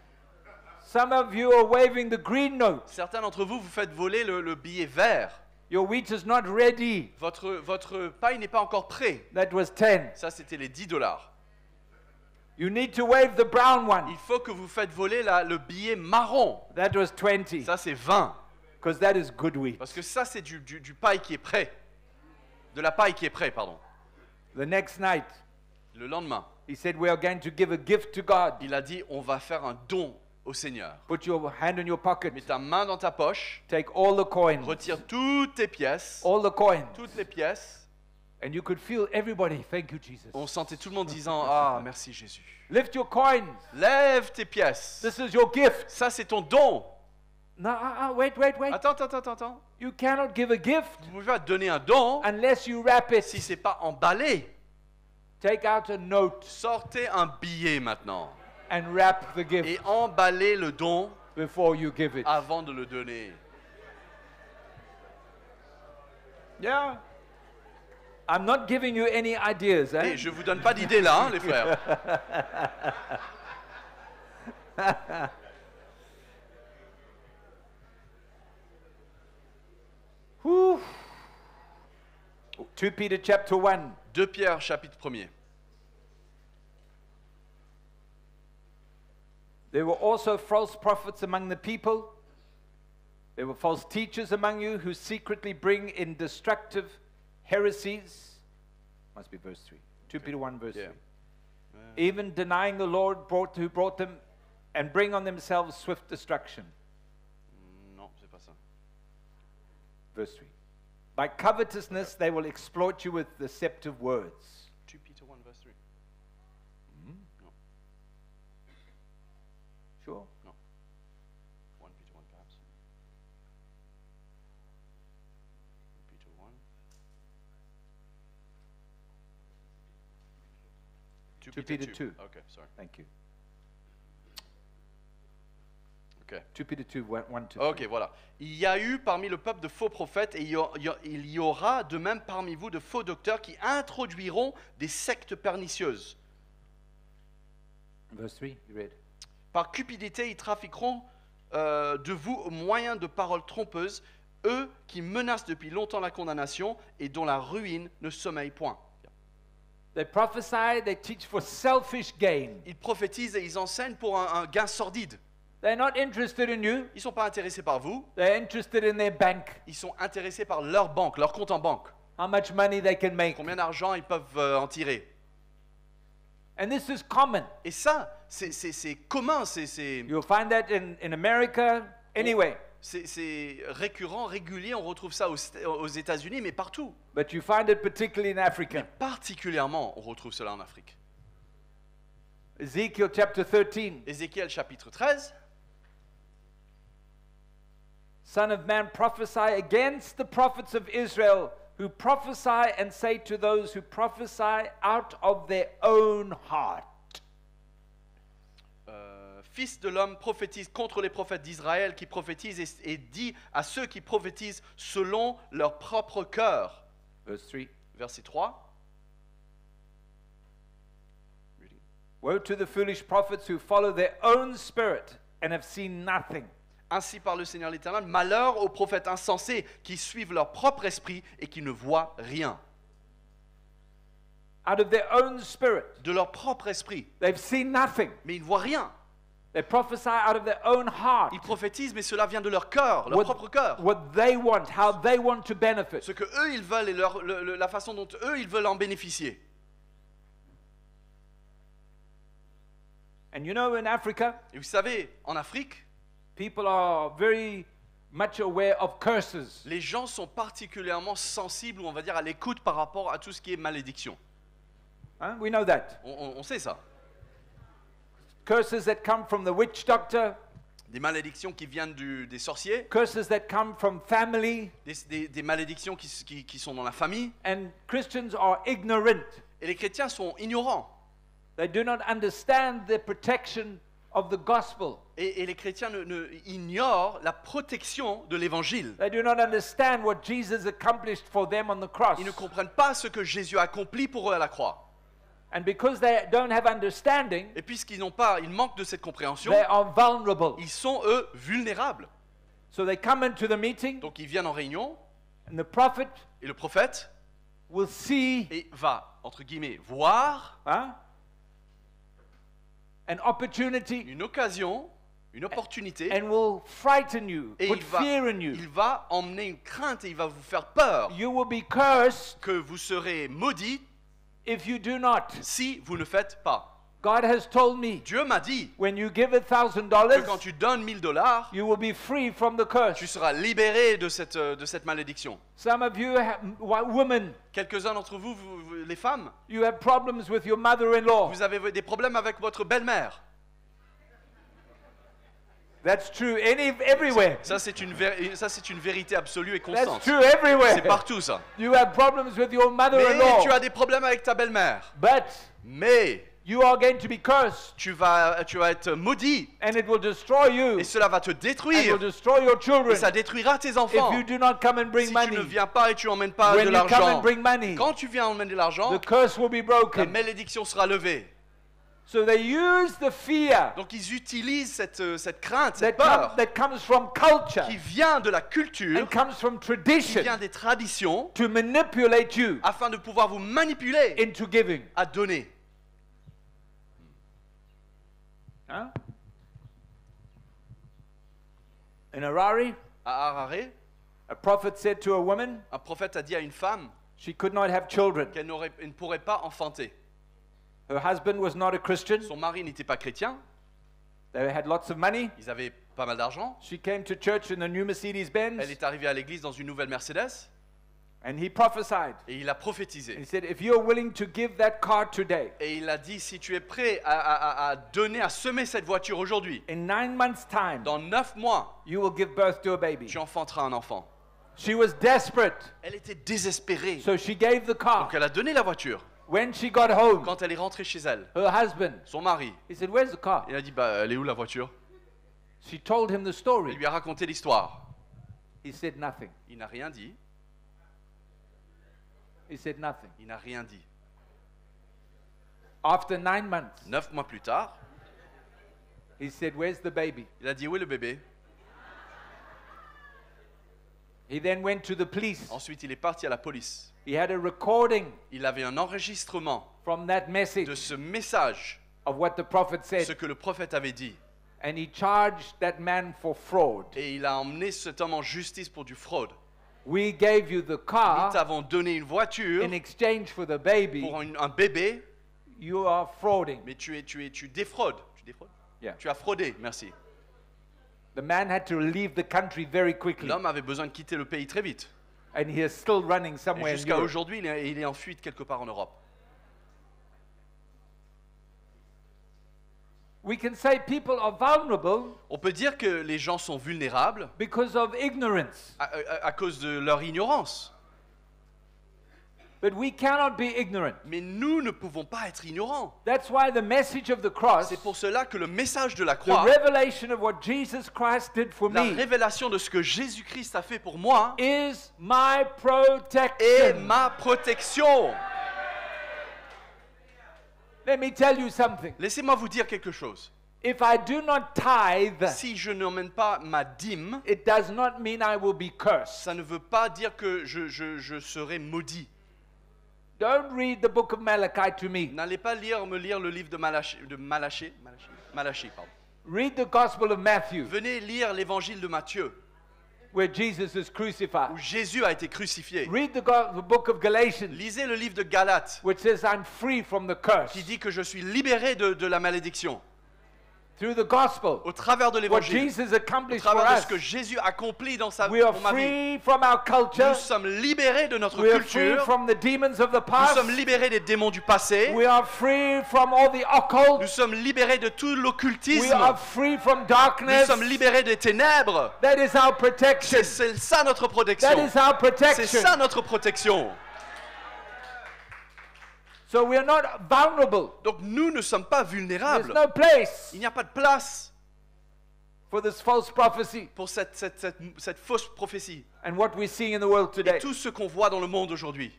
Some of you are waving the green note. Certains d'entre vous, vous faites voler le billet vert. Your wheat is not ready. Votre paille n'est pas encore prêt. That was 10. Ça, c'était les $10. You need to wave the brown one. Il faut que vous faites voler le billet marron. That was 20. Ça, c'est 20. Because that is good wheat. Parce que ça, c'est du paille qui est prêt. De la paille qui est prêt, pardon. The next night, Le lendemain, he said, we are going to give a gift to God. il a dit, on va faire un don au Seigneur. Put your hand in your pocket. Mets ta main dans ta poche, Take all the coins. retire toutes tes pièces, All the coins. toutes les pièces. And you could feel everybody, thank you, Jesus. On sentait tout le monde disant, ah, merci Jésus. Lift your coins. Lève tes pièces. This is your gift. Ça, c'est ton don. No, wait. Attends. You cannot give a gift Vous pouvez pas donner un don unless you wrap it. si c'est pas emballé. Take out a note Sortez un billet maintenant and wrap the gift et emballez le don before you give it. avant de le donner. Yeah. I'm not giving you any ideas. Eh? Et je vous donne pas d'idée là, hein, les frères. Whew. 2 Peter chapter 1. 2 Pierre chapitre 1er. There were also false prophets among the people. There were false teachers among you who secretly bring in destructive heresies. Must be verse 3. 2 Peter 1 verse Yeah. 3. Even denying the Lord who brought them and bring on themselves swift destruction. Non, c'est pas ça. Verse 3. By covetousness they will exploit you with deceptive words. 2 Peter 1 verse 3. Non, Sure? non. 1 Peter 1 perhaps. 1 Peter 1. 2 Peter 2. Okay, sorry. Thank you. Okay. 2 Peter 2, 1 to 3. Ok, voilà. Il y a eu parmi le peuple de faux prophètes et il y aura de même parmi vous de faux docteurs qui introduiront des sectes pernicieuses. Verse 3, you read. Par cupidité, ils trafiqueront de vous au moyen de paroles trompeuses, eux qui menacent depuis longtemps la condamnation et dont la ruine ne sommeille point. They prophesy, they teach for selfish gain. Ils prophétisent et ils enseignent pour un gain sordide. They're not interested in you, Ils ne sont pas intéressés par vous, they're interested in their bank, ils sont intéressés par leur banque, leur compte en banque. how much money they can make. Combien d'argent ils peuvent en tirer. And this is common. Et ça, c'est commun. You'll find that in America, anyway. c'est récurrent, régulier, on retrouve ça aux États-Unis, mais partout. But you find it particularly in Mais Africa. particulièrement, on retrouve cela en Afrique. Ezekiel chapter 13. Ézéchiel chapitre 13. Son of man, prophesy against the prophets of Israel, who prophesy and say to those who prophesy out of their own heart. Fils de l'homme, prophétise contre les prophètes d'Israël qui prophétisent et dit à ceux qui prophétisent selon leur propre cœur. Verse 3. Verset 3. Woe to the foolish prophets who follow their own spirit and have seen nothing. Ainsi parle le Seigneur l'Éternel, malheur aux prophètes insensés qui suivent leur propre esprit et qui ne voient rien. Out of their own spirit, De leur propre esprit, they've seen nothing. mais ils ne voient rien. They prophesy out of their own heart. Ils prophétisent, mais cela vient de leur cœur, leur propre cœur. What they want, how they want to benefit. Ce que eux ils veulent et la façon dont eux ils veulent en bénéficier. And you know, in Africa, Et vous savez, en Afrique, people are very much aware of curses. les gens sont particulièrement sensibles, ou on va dire à l'écoute par rapport à tout ce qui est malédiction. Huh? We know that. On sait ça. Curses that come from the witch doctor, Des malédictions qui viennent des sorciers, curses that come from family, des malédictions qui sont dans la famille. and Christians are ignorant. Et les chrétiens sont ignorants. They do not understand the protection of the gospel. Et les chrétiens ignorent la protection de l'évangile. They do not understand what Jesus accomplished for them on the cross. Ils ne comprennent pas ce que Jésus a accompli pour eux à la croix. And because they don't have understanding, Et puisqu'ils ils manquent de cette compréhension, they are vulnerable. ils sont eux vulnérables. So they come into the meeting, Donc ils viennent en réunion and the prophet et le prophète will see va, entre guillemets, voir an opportunity une occasion, une opportunité, and will frighten you, et put fear in you. il va emmener une crainte et il va vous faire peur You will be cursed que vous serez maudits if you do not. si vous ne faites pas. God has told me, Dieu m'a dit when you give que quand $1,000, tu donnes $1000, you will be free from the curse. tu seras libéré de cette malédiction. Some of you, women, Quelques-uns d'entre vous, les femmes, you have problems with your mother-in-law. vous avez des problèmes avec votre belle-mère. That's true everywhere. Ça, c'est une vérité absolue et That's constante. true everywhere. C'est partout ça. You have problems with your Mais mother-in-law. tu as des problèmes avec ta belle-mère. But Mais you are going to be cursed, tu vas être maudit and it will destroy you, et cela va te and will détruire. destroy your Et children ça détruira tes if enfants. you do not come and bring Si tu money. ne viens pas et tu emmènes pas When de you come l'argent, and bring money, quand tu viens emmener de l'argent, the curse will be la broken. malédiction sera levée. So they use the fear Donc ils utilisent cette crainte, cette peur that comes from culture qui vient de la culture, and comes from qui tradition vient des traditions, to manipulate you afin de pouvoir vous manipuler into giving. à donner. Huh? In Harare, À Harare, a prophet said to a woman un prophète a dit à une femme she could not have children. qu'elle ne pourrait pas enfanter. Her husband was not a Christian. Son mari n'était pas chrétien, They had lots of money. ils avaient pas mal d'argent. She came to church in a new Mercedes-Benz, Elle est arrivée à l'église dans une nouvelle Mercedes and he prophesied. et il a prophétisé. He said, if you're willing to give that car today, Et il a dit, si tu es prêt à donner, à semer cette voiture aujourd'hui, in 9 months' time, dans 9 mois, you will give birth to a baby. tu enfanteras un enfant. She was desperate, Elle était désespérée. so she gave the car. Donc elle a donné la voiture. When she got home, Quand elle est rentrée chez elle, her husband, son mari, he said, where's the car? il a dit, bah, elle est où la voiture? She told him the Il story. lui a raconté l'histoire. He said nothing. Il n'a rien dit. He said nothing. Il n'a rien dit. After 9 months, 9 mois plus tard, he said, where's the baby? il a dit, où est le bébé? He then went to the police. Ensuite, il est parti à la police. He had a recording Il avait un enregistrement from that message de ce message, of what the prophet ce said, que le prophète avait dit. and he charged that man for fraud. Et il a emmené cet homme en justice pour du fraude. We gave you the Nous car t'avons donné une voiture in exchange for the baby. pour un bébé, You are frauding. mais tu défraudes. Tu défraudes? Yeah. Tu as fraudé, merci. The man had to leave the country very quickly, L'homme avait besoin de quitter le pays très vite. and he is still running Et somewhere in jusqu'à Europe. aujourd'hui, il est en fuite quelque part en Europe. We can say people are vulnerable On peut dire que les gens sont vulnérables because of ignorance, à cause de leur ignorance. but we cannot be ignorant. Mais nous ne pouvons pas être ignorants. That's why the message of the cross, C'est pour cela que le message de la the croix, revelation of what Jesus Christ did for la me, révélation de ce que Jésus-Christ a fait pour moi, is my est protection. ma protection. Let me tell you something. Laissez-moi vous dire quelque chose. If I do not tithe, Si je n'emmène pas ma dîme, it does not mean I will be cursed. ça ne veut pas dire que je serai maudit. Don't read the book of Malachi to me. N'allez pas me lire le livre de Malachie, pardon. Read the Gospel of Matthew, Venez lire l'évangile de Matthieu, where Jesus is crucified. où Jésus a été crucifié. Read the book of Galatians, Lisez le livre de Galates, which says I'm free from the curse. qui dit que je suis libéré de la malédiction. Through the gospel, Au travers de what l'évangile, Jesus au accomplished for travers de us, ce que Jésus accomplit dans sa we are pour ma vie. free from our culture. Nous sommes libérés de notre We are free culture. from the demons of the Nous past. sommes libérés des démons du passé. We are free from all the Nous occult. sommes libérés de tout We l'occultisme. are free from Nous darkness. sommes libérés des ténèbres. That is our protection. C'est ça notre That protection. is our C'est protection. ça notre protection. So we are not vulnerable. Donc nous ne sommes pas There's vulnérables. no place Il n'y a pas de place for this false prophecy pour cette fausse prophétie. and what we see in the world Et today. tout ce qu'on voit dans le monde aujourd'hui.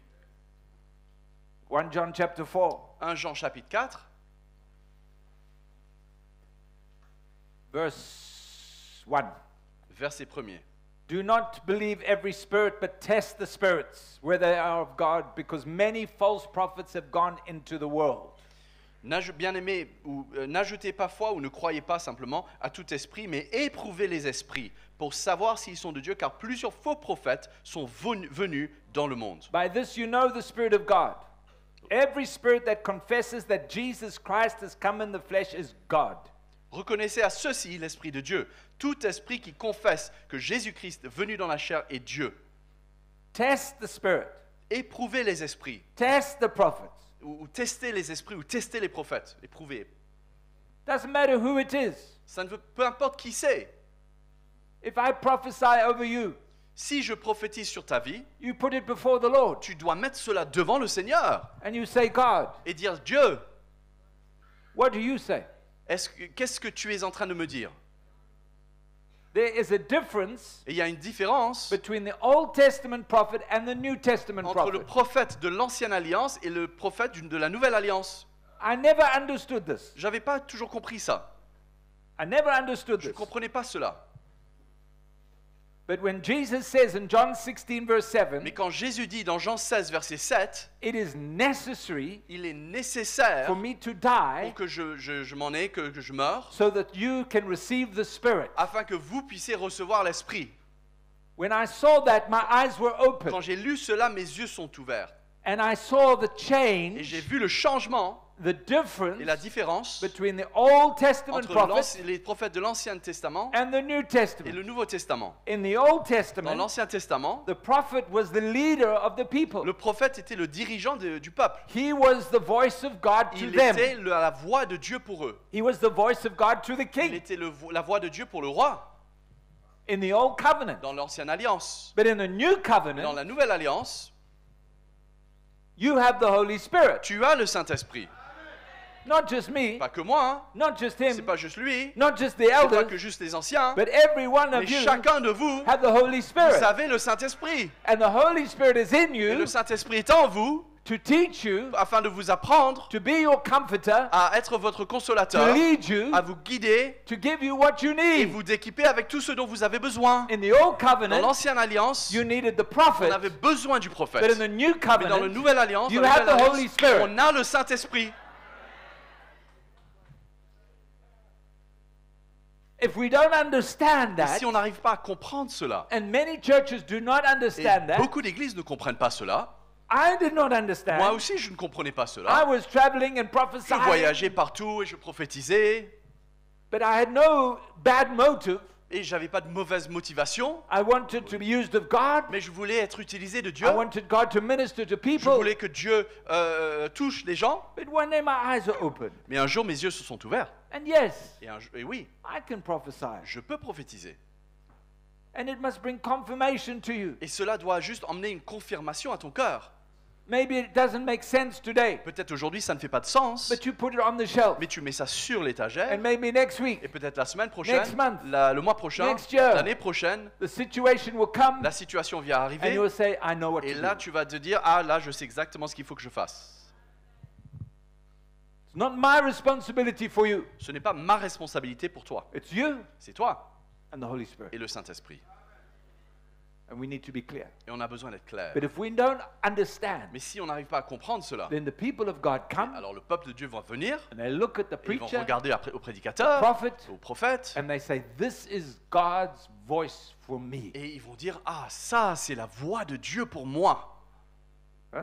1 John chapter 4, 1 Jean chapitre 4, verse 1. verset 1er. Do not believe every spirit, but test the spirits, whether they are of God, because many false prophets have gone into the world. Bien-aimés, n'ajoutez pas foi ou ne croyez pas simplement à tout esprit, mais éprouvez les esprits pour savoir s'ils sont de Dieu, car plusieurs faux prophètes sont venus dans le monde. By this you know the Spirit of God. Every spirit that confesses that Jesus Christ has come in the flesh is God. Reconnaissez à ceci l'Esprit de Dieu. Tout esprit qui confesse que Jésus-Christ venu dans la chair est Dieu. Test the Spirit. Éprouvez les esprits, Test the prophets. ou testez les esprits, ou testez les prophètes. Éprouvez. Doesn't matter who it is. Peu importe qui c'est. If I prophesy over you, Si je prophétise sur ta vie, you put it before the Lord tu dois mettre cela devant le Seigneur and you say, God, et dire Dieu, what do you say? qu'est-ce que tu es en train de me dire? There is a difference Et il y a une différence between the Old Testament prophet and the New Testament entre le prophet. prophète de l'Ancienne Alliance et le prophète de la Nouvelle Alliance. I never understood this. J'avais pas toujours compris ça. I never understood Je ne this. comprenais pas cela. But when Jesus says in John 16, verse 7, Mais quand Jésus dit dans Jean 16, verset 7, it is necessary il est nécessaire for me to die pour que je m'en aille, que je meure, so that you can receive the Spirit. afin que vous puissiez recevoir l'Esprit. When I saw that, my eyes were Quand open j'ai lu cela, mes yeux sont ouverts. and I saw the Et change, j'ai vu le changement the difference et la différence between the Old Testament entre prophets les prophètes de l'Ancien Testament and the New et Testament. le Nouveau Testament. In the Old Dans Testament, l'Ancien Testament, the prophet was the leader of the people. le prophète était le dirigeant du peuple. He was the voice of God to Il them. était la voix de Dieu pour eux. He was the voice of God to the Il king était la voix de Dieu pour le roi in the Old Covenant. dans l'Ancienne Alliance. But in the New Dans Covenant, la Nouvelle Alliance, you have the Holy Spirit. tu as le Saint-Esprit. Not just me, Pas que moi, hein. not just C'est him, pas juste lui, not just the c'est pas elders, que juste les anciens, but every one mais of you chacun de vous, have the Holy vous Spirit. savez le Saint-Esprit. And the Holy Spirit is in Et you le Saint-Esprit est en vous to teach you, afin de vous apprendre to be your comforter, à être votre to consolateur, lead you, à vous guider to give you what you et need. vous d'équiper avec tout ce dont vous avez besoin. In the Old Dans Covenant, l'Ancienne Alliance, you needed the on prophet, avait besoin du but prophète. in the New Mais dans la Covenant, Nouvelle Alliance, you dans la have Nouvelle the Alliance, Holy Spirit. on a le Saint-Esprit. If we don't understand Et that, si on n'arrive pas à comprendre cela, and many churches do not et understand that, beaucoup d'églises ne comprennent pas cela, I did not moi understand. aussi je ne comprenais pas I cela. was traveling and Je prophesying, voyageais partout et je prophétisais, but I had no bad motive. Et j'avais pas de mauvaise motivation, I wanted to be used of God. mais je voulais être utilisé de Dieu. I wanted God to minister to Je people. voulais que Dieu touche les gens. But one day my eyes are open. Mais un jour, mes yeux se sont ouverts. And yes, Et oui, I can prophesy. je peux prophétiser. And it must bring confirmation to you. Et cela doit juste emmener une confirmation à ton cœur. Maybe it doesn't make sense today, Peut-être aujourd'hui, ça ne fait pas de sens, but you put it on the shelf. mais tu mets ça sur l'étagère. And maybe next week, Et peut-être la semaine prochaine, Next month. le mois prochain, Next year. l'année prochaine, the situation will come la situation vient and arriver. you'll say, I know what Et to là, do. tu vas te dire, ah là, je sais exactement ce qu'il faut que je fasse. It's not my responsibility for you. Ce n'est pas ma responsabilité pour toi. It's you C'est toi and the Holy Spirit. et le Saint-Esprit. And we need to be clear. Et on a besoin d'être clair. But if we don't understand, Mais si on n'arrive pas à comprendre cela, then the people of God come alors le peuple de Dieu va venir, and they look at the et ils vont preacher, regarder au prédicateur, prophet, au prophète, and they say, this is God's voice for me. et ils vont dire, ah ça, c'est la voix de Dieu pour moi. Huh?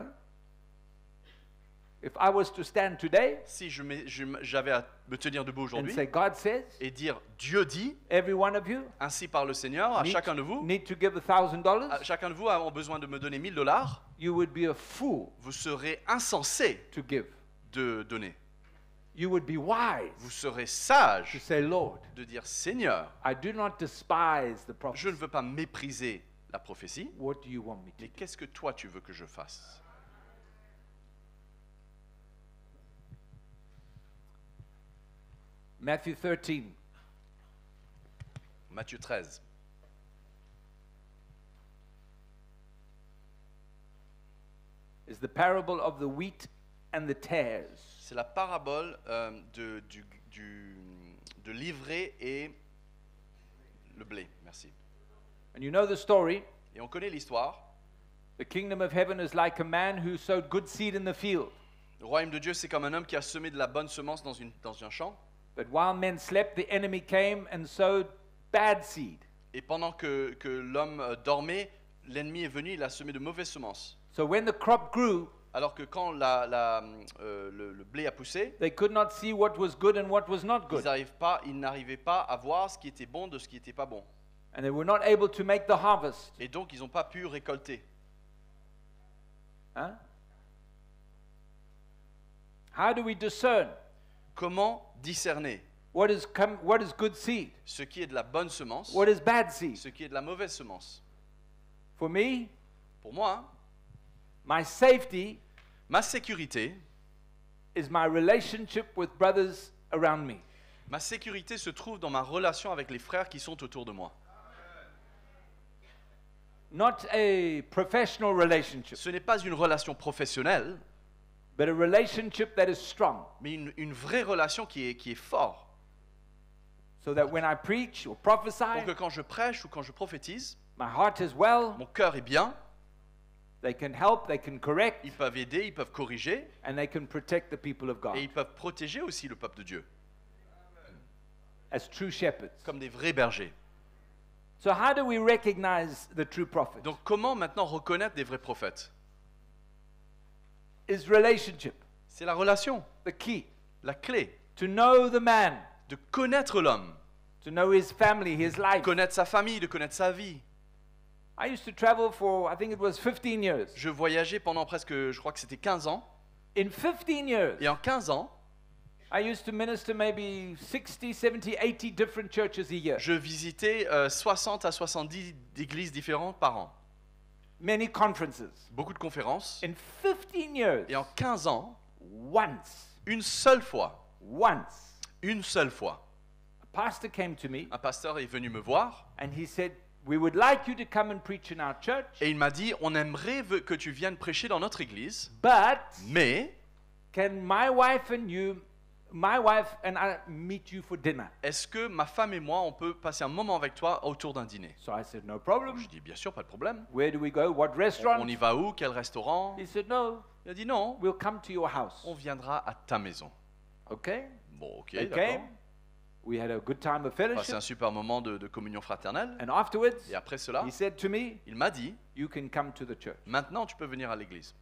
If I was to stand today Si j'avais à me tenir debout and aujourd'hui say, God says, et dire, Dieu dit, every one of you ainsi par le Seigneur, à need, chacun de vous, need to give $1,000, chacun de vous a besoin de me donner $1000, you would be a fool vous serez insensé to give. de donner. You would be wise Vous serez to sage say, Lord, de dire, Seigneur, I do not despise the je prophet. ne veux pas mépriser la prophétie, What do you want me to mais do? qu'est-ce que toi tu veux que je fasse? Matthew 13. Matthieu 13. Is the parable of the wheat and the tares. C'est la parabole de l'ivraie et le blé. Merci. And you know the story. Et on connaît l'histoire. The kingdom of heaven is like a man who sowed good seed in the field. Le royaume de Dieu, c'est comme un homme qui a semé de la bonne semence dans un champ. But while men slept, the enemy came and sowed bad seed. Et pendant que l'homme dormait, l'ennemi est venu, il a semé de mauvaises semences. So when the crop grew, Alors que quand le blé a poussé, they could not see what was good and what was not good. ils n'arrivaient pas à voir ce qui était bon de ce qui n'était pas bon. And they were not able to make the harvest. Et donc, ils n'ont pas pu récolter. Huh? How do we discern Comment discerner what is good seed? ce qui est de la bonne semence, What is bad seed? ce qui est de la mauvaise semence? For me, Pour moi, my safety ma sécurité, is my relationship with brothers around me. ma sécurité se trouve dans ma relation avec les frères qui sont autour de moi. Not a professional relationship, Ce n'est pas une relation professionnelle, but a relationship that is strong. mais une vraie relation qui est forte. So that when I preach or prophesy, Pour que quand je prêche ou quand je prophétise, my heart is well, mon cœur est bien, they can help, they can correct, ils peuvent aider, ils peuvent corriger, and they can protect the people of et God ils peuvent protéger aussi le peuple de Dieu, as true shepherds. comme des vrais bergers. So how do we recognize the true prophet? Donc comment maintenant reconnaître des vrais prophètes? Is relationship C'est la relation, the key. la clé, To know the man, de connaître l'homme, to know his family, his de life. connaître sa famille, de connaître sa vie. I used to travel for, I think it was 15 years. Je voyageais pendant presque, je crois que c'était 15 ans, In 15 years, et en 15 ans, I used to minister maybe 60, 70, 80 different churches a year. je visitais 60 à 70 églises différentes par an. Many conferences. Beaucoup de conférences. In 15 years, Et en 15 ans, once, une seule fois, a pastor came to me un pasteur est venu me voir and he said, we would like you to come and preach in our church, et il m'a dit, on aimerait que tu viennes prêcher dans notre église, but mais can my wife and I meet you for dinner? est-ce que ma femme et moi, on peut passer un moment avec toi autour d'un dîner? So I said, no problem. Je dis, bien sûr, pas de problème. Where do we go? What restaurant? On y va où? Quel restaurant? He said, no, Il a dit, non, we'll come to your house. on viendra à ta maison. Okay? Bon, ok, They d'accord. came. We had a good time of Passé fellowship. un super moment de communion fraternelle. And afterwards, Et après cela, he said to me, il m'a dit, you can come to the church. maintenant tu peux venir à l'église.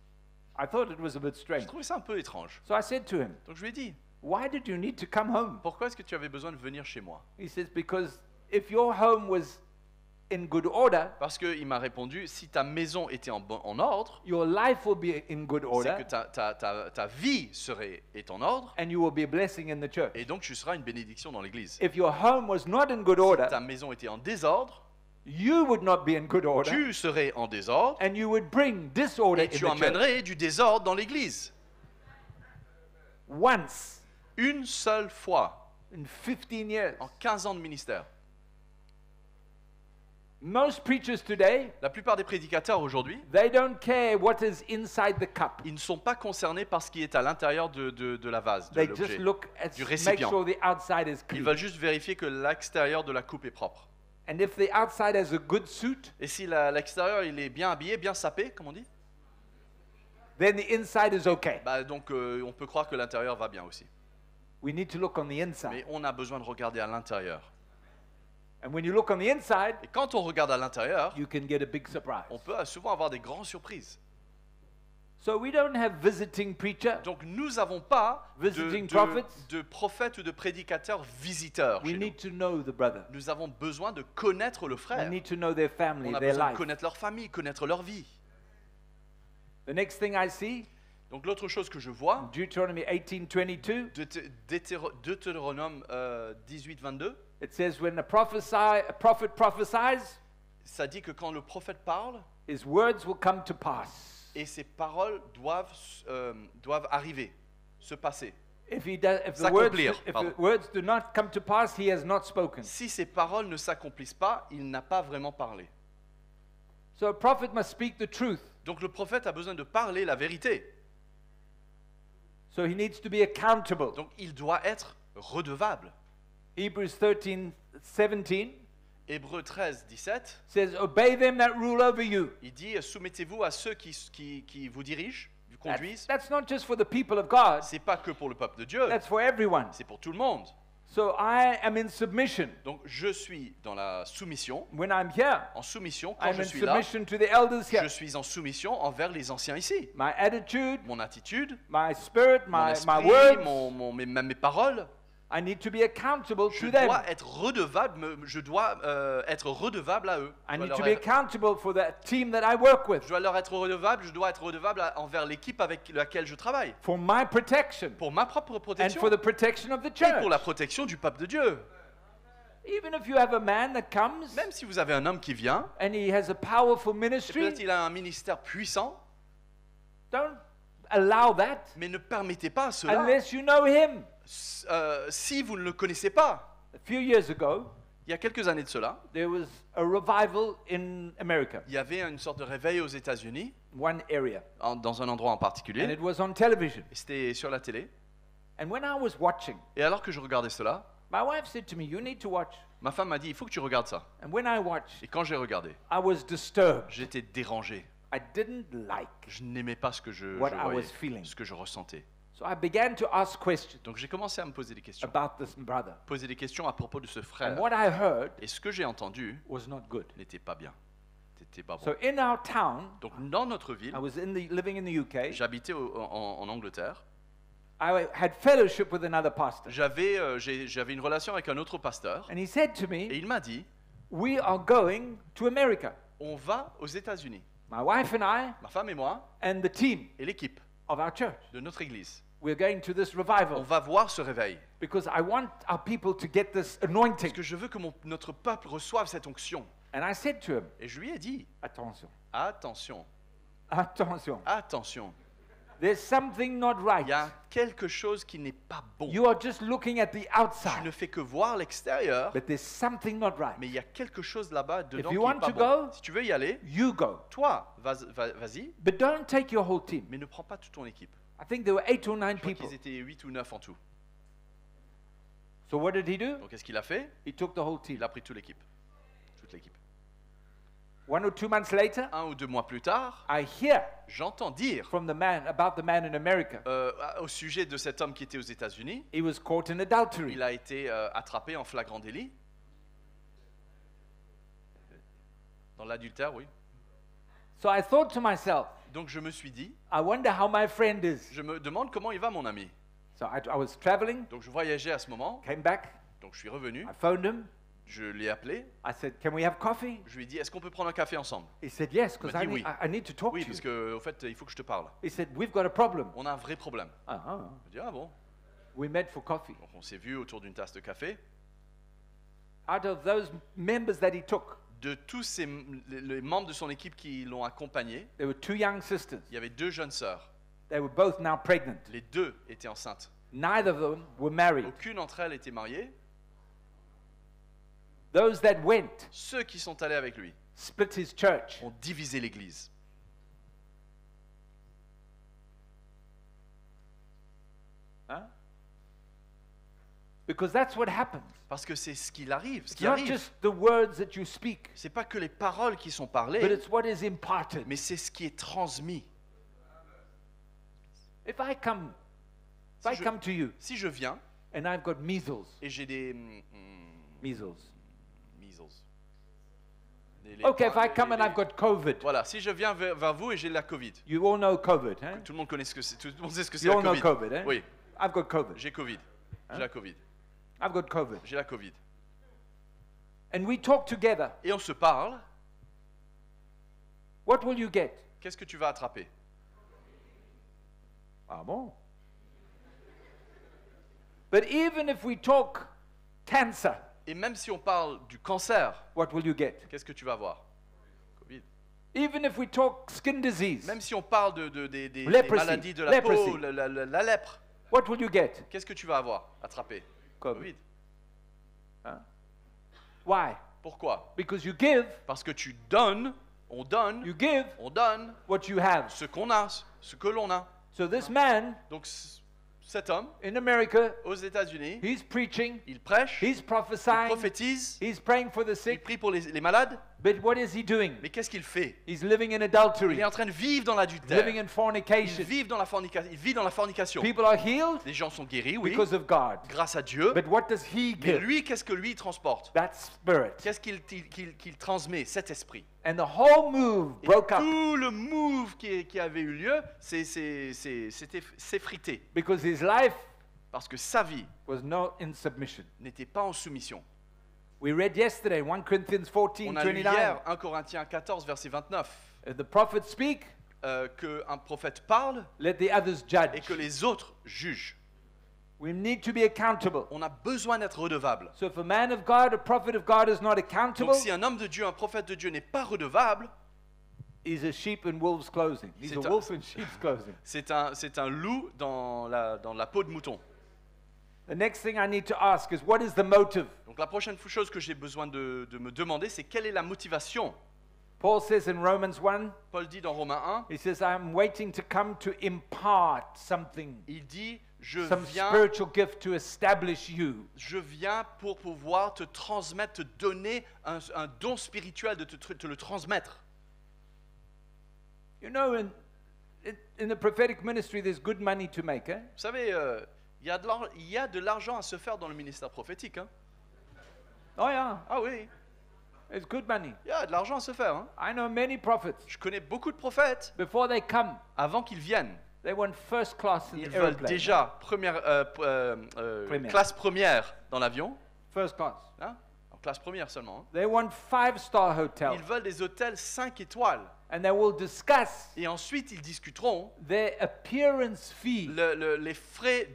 I thought it was a bit Je strange. trouvais ça un peu étrange. So I said to him, Donc je lui ai dit, why did you need to come home? pourquoi est-ce que tu avais besoin de venir chez moi? He says, because if your home was in good order, Parce qu'il m'a répondu, si ta maison était en ordre, your life will be in good c'est order, que ta vie est en ordre, and you will be a blessing in the church. et donc tu seras une bénédiction dans l'église. If your home was not in good Si order, ta maison était en désordre, you would not be in good order, tu serais en désordre, and you would bring disorder et in tu the church. emmènerais du désordre dans l'église. Once Une seule fois, in 15 years. en 15 ans de ministère. Most preachers today, La plupart des prédicateurs aujourd'hui, they don't care what is inside the cup. ils ne sont pas concernés par ce qui est à l'intérieur de la vase, de They just l'objet. look at, du make récipient. sure the outside is Ils clean. veulent juste vérifier que l'extérieur de la coupe est propre. And if the outside has a good suit, Et si l'extérieur il est bien habillé, bien sapé, comme on dit, then the inside is okay. bah donc on peut croire que l'intérieur va bien aussi. We need to look on the inside. Mais on a besoin de regarder à l'intérieur. And when you look on the inside, Et quand on regarde à l'intérieur, you can get a big surprise. on peut souvent avoir des grandes surprises. So we don't have visiting preacher. Donc nous n'avons pas Visiting prophets. de prophètes ou de prédicateurs visiteurs We chez nous. need to know the brother. Nous avons besoin de connaître le We frère. need to know their family, On a their besoin de life. connaître leur famille, connaître leur vie. The next thing I see, Donc l'autre chose que je vois, Deuteronomy 18:22, Deutéronome 18-22, it says when a prophet prophesies, ça dit que quand le prophète parle, his words will come to pass. et ses paroles doivent arriver, se passer. If the S'accomplir, pardon. words do not come to pass, he has not spoken. Si ces paroles ne s'accomplissent pas, il n'a pas vraiment parlé. So a prophet must speak the truth. Donc le prophète a besoin de parler la vérité. So he needs to be accountable. Donc il doit être redevable. Hebrews 13:17 Hébreux 13, 17, says, "Obey them that rule over you." il dit soumettez-vous à ceux qui vous dirigent, vous conduisent. That's not just for the people of God. C'est pas que pour le peuple de Dieu, That's for everyone. c'est pour tout le monde. So I am in submission. Donc je suis dans la soumission, When I'm here, en soumission quand I'm je in suis là, submission to the elders je here. suis en soumission envers les anciens ici. My attitude, Mon attitude, my spirit, mon my esprit, words, mes paroles, I need to be accountable je to them. dois être redevable, être redevable à eux. I Je dois need to leur be être- accountable for the team that I work with, je dois leur être redevable, je dois être redevable envers l'équipe avec laquelle je travaille, for my protection, pour ma propre and protection for the protection of the et church. pour la protection du peuple de Dieu. Even if you have a man that comes Même si vous avez un homme qui vient, and he has a powerful et ministry, peut-être il a un ministère puissant, don't allow that mais ne permettez pas à cela unless you know him. si vous ne le connaissez pas. A few years ago, Il y a quelques années de cela, there was a revival in America, il y avait une sorte de réveil aux États-Unis, one area, dans un endroit en and particulier, it was on television. et c'était sur la télé. And when I was watching, Et alors que je regardais cela, my wife said to me, "You need to watch." ma femme m'a dit, il faut que tu regardes ça. And when I watched, Et quand j'ai regardé, I was disturbed. j'étais dérangé. I didn't like Je n'aimais pas ce que je what I voyais, was feeling. ce que je ressentais. So I began to ask questions Donc j'ai commencé à me poser des questions. about this brother. Poser des questions à propos de ce And frère. what I heard Et ce que j'ai entendu was not good. n'était pas bien. C'était pas bon. So in our town, Donc dans notre ville, I was living in the UK. j'habitais en Angleterre. I had fellowship with another pastor. J'avais une relation avec un autre pasteur. And he said to Et me, il m'a dit, "We are going to America. on va aux États-Unis. My wife and I Ma femme et moi and the team et l'équipe of our church. de notre église. We're going to this On revival va voir ce réveil. because I want our people to get this Parce anointing." que je veux que notre peuple reçoive cette onction. And I said to him, Et je lui ai dit, "Attention. attention, Attention. attention. There's something not right. Il y a quelque chose qui n'est pas bon. You are just looking at the Tu ne outside, fais que voir l'extérieur, but there's something not right. mais il y a quelque chose là-bas dedans qui you n'est want pas to bon. go, Si tu veux y aller, You go. toi, vas-y, But don't take your whole team. mais ne prends pas toute ton équipe. I think there were 8 or 9 Je crois people. qu'ils étaient 8 ou 9 en tout. So what did he do? Donc qu'est-ce qu'il a fait? He took the whole team. Il a pris toute l'équipe. Toute l'équipe. 1 or 2 months later, 1 ou 2 mois plus tard, I hear j'entends dire from the man about the man in America. au sujet de cet homme qui était aux États-Unis, He was caught in adultery. il a été attrapé en flagrant délit. Dans l'adultère, oui. So I thought to myself, Donc je me suis dit, I wonder how my friend is. je me demande comment il va mon ami. So I was traveling, Donc je voyageais à ce moment, came back, donc je suis revenu, I phoned him. Je l'ai appelé, I said, "Can we have coffee?" je lui ai dit, est-ce qu'on peut prendre un café ensemble? He said, "Yes, because Il m'a dit oui. I need to talk Oui, to parce you." que, au fait, il faut que je te parle. He said, "We've got a problem." On a un vrai problème. Oh. Je dis, ah bon? We met for coffee. Donc on s'est vu autour d'une tasse de café. Out of those members that he took, De tous les membres de son équipe qui l'ont accompagné, there were 2 young sisters. il y avait 2 jeunes sœurs. They were both now pregnant. Les 2 étaient enceintes. Neither of them were married. Aucune d'entre elles était mariée. Those that went Ceux qui sont allés avec lui split his church. ont divisé l'église. Huh? Because that's what happens. Parce que c'est ce qui arrive. Ce It's qui not arrive, just the words that you speak, c'est pas que les paroles qui sont but parlées, it's what is imparted. mais c'est ce qui est transmis. If I come je- to you Si je viens and I've got measles, et j'ai des measles. measles. Okay, if I come and I've got COVID, Voilà, si je viens vers vous et j'ai la Covid. you all know COVID, huh? Tout le monde connaît ce que c'est. Tout le monde sait ce que c'est You la all know Covid. COVID, eh? Oui, I've got COVID. j'ai Covid. J'ai la Covid. I've got COVID. J'ai la Covid. And we talk together. Et on se parle. What will you get? Qu'est-ce que tu vas attraper? Ah bon? But even if we talk cancer, Et même si on parle du cancer, what will you get? qu'est-ce que tu vas avoir? Covid. Even if we talk skin disease, Même si on parle des Leprosy. maladies de la Leprosy. peau, la lèpre, what will you get? qu'est-ce que tu vas avoir attrapé? COVID. Why? Pourquoi? Because you give Parce que tu donnes, on donne what you have. ce qu'on a, ce que l'on a. So this man Donc cet homme, in America, aux États-Unis, he's preaching, il prêche, he's il prophesying, prophétise, he's praying for the il sick, prie pour les malades, but what is he doing? mais qu'est-ce qu'il fait? He's living in Il adultery, est en train de vivre dans l'adultère. living in Il fornication. vit dans la fornication. People are healed Les gens sont guéris, oui, because of God. grâce à Dieu. But what does he Mais give? lui, qu'est-ce que lui transporte? That spirit. Qu'est-ce qu'il transmet? Cet esprit. And the whole move Et broke up tout le move qui avait eu lieu, c'était s'effriter. because his life Parce que sa vie was not in submission. n'était pas en soumission. We read yesterday 1 Corinthians 14, On a lu 29. hier 1 Corinthiens 14, verset 29, If the prophets speak, qu'un prophète parle let the others judge. et que les autres jugent. We need to be accountable. On a besoin d'être redevable. So if a man of God, a prophet of God is not accountable, Donc si un homme de Dieu, un prophète de Dieu n'est pas redevable, he's a sheep in wolf's clothing. He's a C'est un- wolf in sheep's clothing. c'est un loup dans la peau de mouton. The next thing I need to ask is, what is the motive? Donc la prochaine chose que j'ai besoin de me demander, c'est quelle est la motivation? Paul says in Romans 1, Paul dit dans Romains 1, he says, I'm waiting to come to impart something, il dit, je some viens spiritual gift to establish you. pour pouvoir te transmettre, te donner un don spirituel, de te le transmettre. You know, in the prophetic ministry, there's good money to make, eh? Vous savez, il y a de l'argent à se faire dans le ministère prophétique. Hein. Oh yeah, Ah oui, it's good money. il y a de l'argent à se faire. Hein. I know many prophets. Je connais beaucoup de prophètes. Before they come, Avant qu'ils viennent, they want first class in ils the veulent airplane. déjà classe première dans l'avion. First class. Hein, en classe première seulement. Hein. They want 5-star hotels. Ils veulent des hôtels 5 étoiles. And they will discuss Et ensuite, ils discuteront their appearance fee. les frais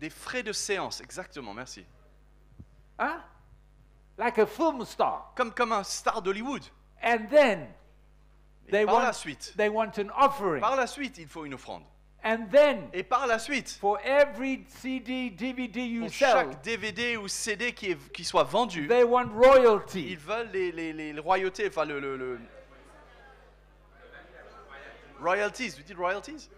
des frais de séance. Exactement, merci. Huh? Like a film star. Comme un star d'Hollywood. And then Et they par la want, suite, they want an offering. il faut une offrande. And then Et par la suite, for every CD, DVD you pour sell, chaque DVD ou CD qui soit vendu, they want royalty. ils veulent les royautés, enfin le royalties. Vous dites royalties?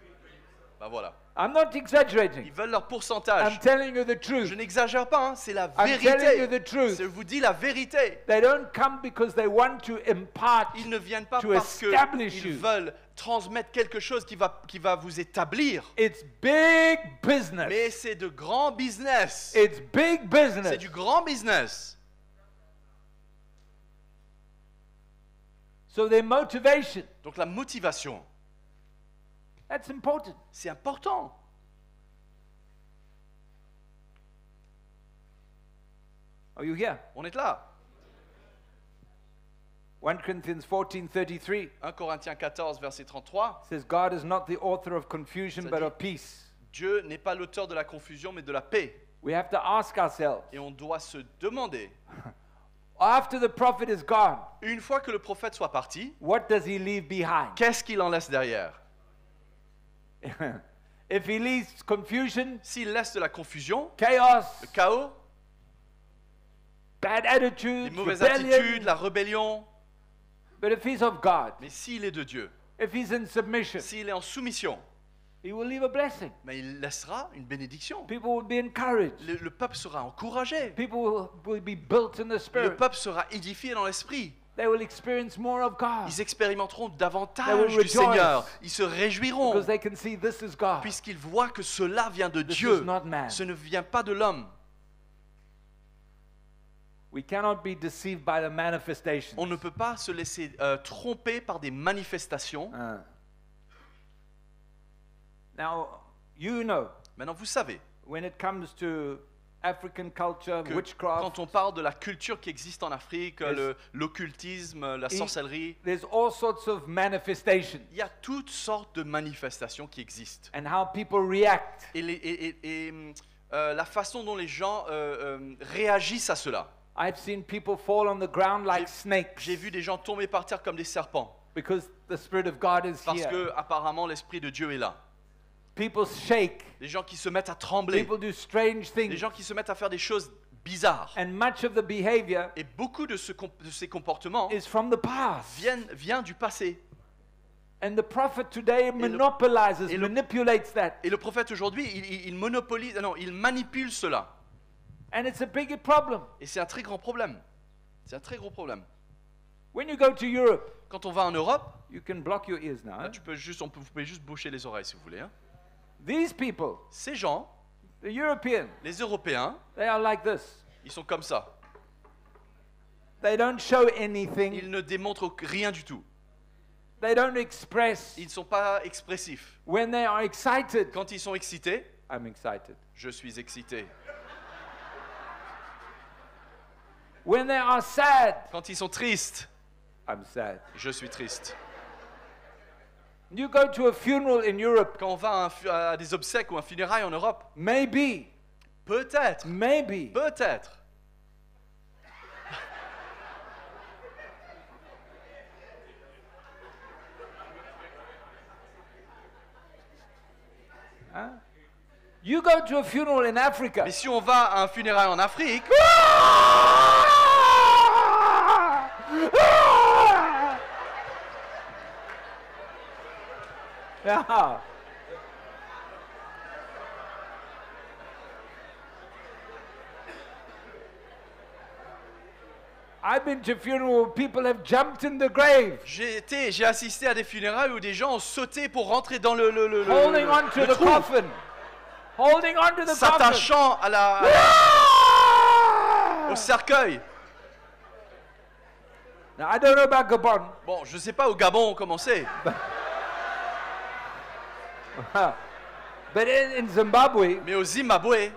Bah voilà. I'm not exaggerating. Ils veulent leur I'm pourcentage. telling you the truth. Je n'exagère pas, hein, c'est la I'm telling you vérité. the truth. Je vous dis la vérité. They don't come because they want to impart. Ils ne viennent pas To parce establish qu'ils you. veulent transmettre quelque chose qui va vous établir. It's big business. Mais c'est de grand business. It's big business. C'est du grand business. So their motivation, Donc la motivation, that's important. c'est important. Are you here? On est là. 1 Corinthians 14:33 1 Corinthiens 14, verset 33. says, God is not the author of confusion, Ça but dit- of peace. Dieu n'est pas l'auteur de la confusion, mais de la paix. We have to ask ourselves, Et on doit se demander, after the prophet is gone, une fois que le prophète soit parti, what does he leave behind? qu'est-ce qu'il en laisse derrière? If he leaves confusion, S'il laisse de la confusion, chaos, le chaos, bad les attitudes, mauvaises rebellion, attitudes, la rébellion, but if he's of God, mais s'il est de Dieu, if he's in submission, s'il est en soumission, he will leave a blessing. mais il laissera une bénédiction. People will be encouraged. Le peuple sera encouragé. People will be built in the Le spirit. peuple sera édifié dans l'esprit. They will experience more of God Ils expérimenteront They davantage will du rejoice. Seigneur. Ils se réjouiront because they can see this is God. puisqu'ils voient que cela vient de This Dieu. is not man. Ce ne vient pas de l'homme. We cannot be deceived by the manifestations. On ne peut pas se laisser tromper par des manifestations. Now, you know, Maintenant, vous savez when it comes to African culture, que witchcraft, quand on parle de la culture qui existe en Afrique, Yes. l'occultisme, la sorcellerie, there's all sorts of manifestations il y a toutes sortes de manifestations qui existent. and how people react. Et la façon dont les gens réagissent à cela. I've seen people fall on the ground like snakes J'ai vu des gens tomber par terre comme des serpents because the Spirit of God is parce here. que apparemment l'esprit de Dieu est là. People shake. Des gens qui se mettent à trembler, People do strange des things. gens qui se mettent à faire des choses bizarres. And much of the behavior Et beaucoup de ces comportements is from the past. vient du passé. And the prophet today monopolizes, et le- manipulates that. Et le prophète aujourd'hui, il monopolise, non, il manipule cela. And it's a big problem. Et c'est un très grand problème. C'est un très gros problème. When you go to Europe, Quand on va en Europe, you can block your ears now. là, eh? vous pouvez juste boucher les oreilles si vous voulez. Hein. These people, Ces gens, the Europeans, les Européens, they are like this. ils sont comme ça. They don't show anything. Ils ne démontrent rien du tout. They don't express. Ils ne sont pas expressifs. When they are excited, Quand ils sont excités, I'm excited. je suis excité. When they are sad, Quand ils sont tristes, I'm sad. je suis triste. You go to a funeral in Europe, Quand on va à des obsèques ou un funérail en Europe, maybe, peut-être, maybe, peut-être, you go to a funeral in Africa. mais si on va à un funérail en Afrique, Yeah. I've been to funeral where people have jumped in the grave, j'ai assisté à des funérailles où des gens ont sauté pour rentrer dans holding on to le the trou, coffin, holding on to the coffin. s'attachant au cercueil. Now, I don't know about Gabon, Bon, je ne sais pas au Gabon comment c'est, but in Zimbabwe, mais au Zimbabwe,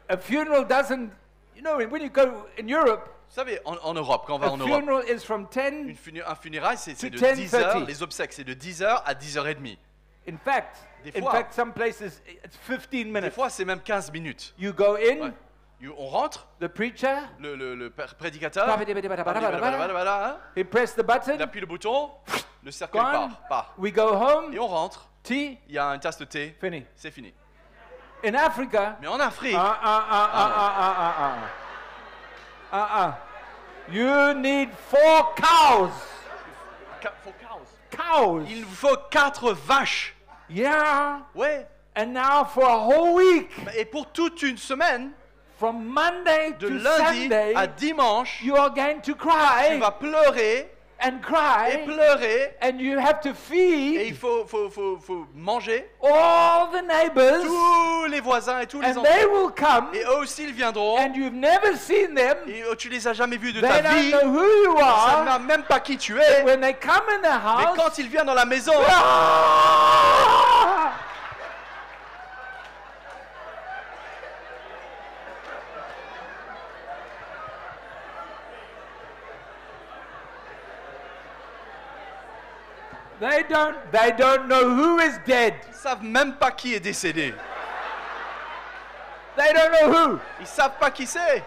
a funeral doesn't, you know, when you go in Europe, vous savez, en Europe, quand on va a en Europe, funeral is from 10, un funérail, c'est de 10:30. 10h, les obsèques, c'est de 10h à 10h30. in fact, Des fois. some places it's 15 Des minutes. fois, c'est même 15 minutes. You go in, Ouais. On rentre, the preacher, le prédicateur, he il press the button, appuie le bouton, le cercueil gone, part. we go home, Et on rentre, tea, il y a une tasse de thé, fini. c'est fini. In Africa, Mais en Afrique, you need 4 cows. Cows. il vous faut 4 vaches. Yeah. Ouais. And now for a whole week, Et pour toute une semaine, from Monday de to lundi Sunday, à dimanche, you are going to tu cry vas pleurer and et cry, pleurer. and you have to Et feed il faut manger. all the neighbors, Tous les voisins et tous les and they enfants. will come, Et eux aussi, ils viendront. and you've never seen them. Et tu les as jamais vus de They ta don't vie. know who you Ça are. n'a même pas qui tu es. When they come in the Mais house, quand ils viennent dans la maison, ah! They don't know who is dead. Ils savent même pas qui est décédé. They don't know who. Ils savent pas qui c'est.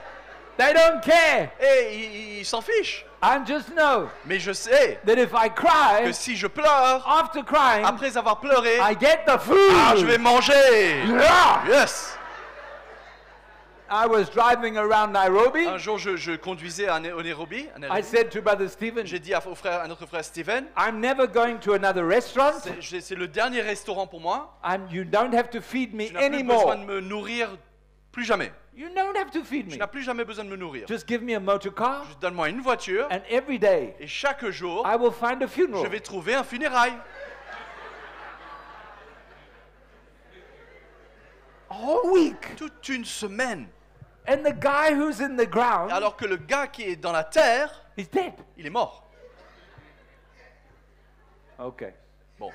They don't care. Et ils s'en fichent. I just know Mais je sais that if I que cry, si je pleure, after crying, après avoir pleuré, I get the food. je vais manger. Yeah. Yes. I was driving around Nairobi. Un jour, je conduisais au Nairobi. I said to Brother Stephen, J'ai dit à notre frère Steven, I'm never going to another restaurant. c'est le dernier restaurant pour moi. You don't have to feed me Tu n'as plus besoin anymore. de me nourrir, plus jamais. You don't have to feed Tu me. n'as plus jamais besoin de me nourrir. Just give me a motor car, Juste donne-moi une voiture and every day et chaque jour, I will find a funeral. je vais trouver un funérail. All week. Toute une semaine. And the guy who's in the ground Alors que le gars qui est dans la terre, is dead. il est mort. Okay. Bon.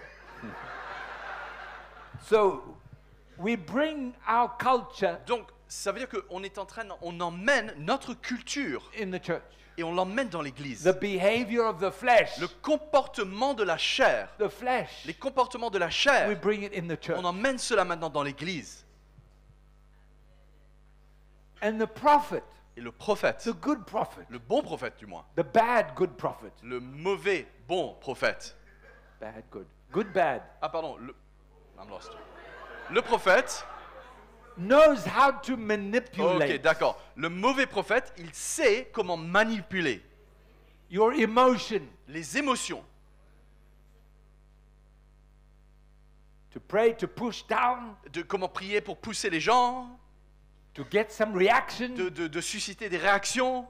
So we bring our culture Donc, ça veut dire on emmène notre culture in the church. et on l'emmène dans l'église. The behavior of the flesh. Le comportement de la chair, The flesh. les comportements de la We chair, bring it in the church. on emmène cela maintenant dans l'église. And the prophet, Et le prophète, the good prophet, le bon prophète du moins, the bad good prophet. le mauvais bon prophète. Bad good. Good bad. Ah pardon, I'm lost. Le prophète, Knows how to manipulate ok d'accord, le mauvais prophète, il sait comment manipuler your emotion les émotions, to pray, to push down, de comment prier pour pousser les gens, to get some reaction, de susciter des réactions,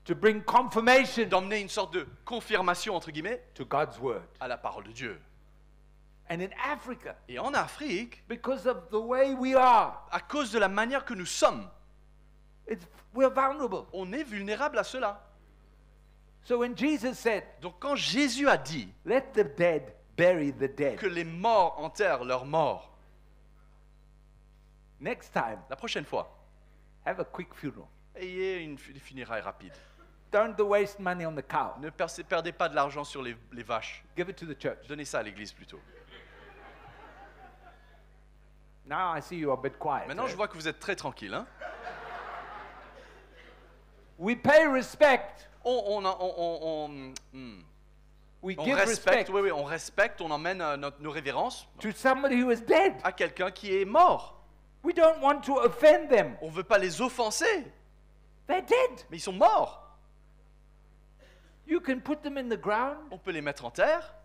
to bring confirmation d'emmener une sorte de confirmation entre guillemets to God's word. à la parole de Dieu. And in Africa, Et en Afrique, because of the way we are, à cause de la manière que nous sommes, we're vulnerable. on est vulnérable à cela. So when Jesus said, Donc quand Jésus a dit let the dead bury the dead, que les morts enterrent leurs morts, next time, la prochaine fois, have a quick funeral. ayez une funéraille rapide. Don't waste money on the cow. Ne perdez pas de l'argent sur les vaches. Give it to the church. Donnez ça à l'église plutôt. Now I see you are a bit quiet. Maintenant, je vois que vous êtes très tranquille. Hein? We pay respect. On We give respect respecte, oui, on respecte, on emmène nos révérences to somebody who is dead. à quelqu'un qui est mort. We don't want to offend them. On ne veut pas les offenser, They're dead. mais ils sont morts. You can put them in the ground On peut les mettre en terre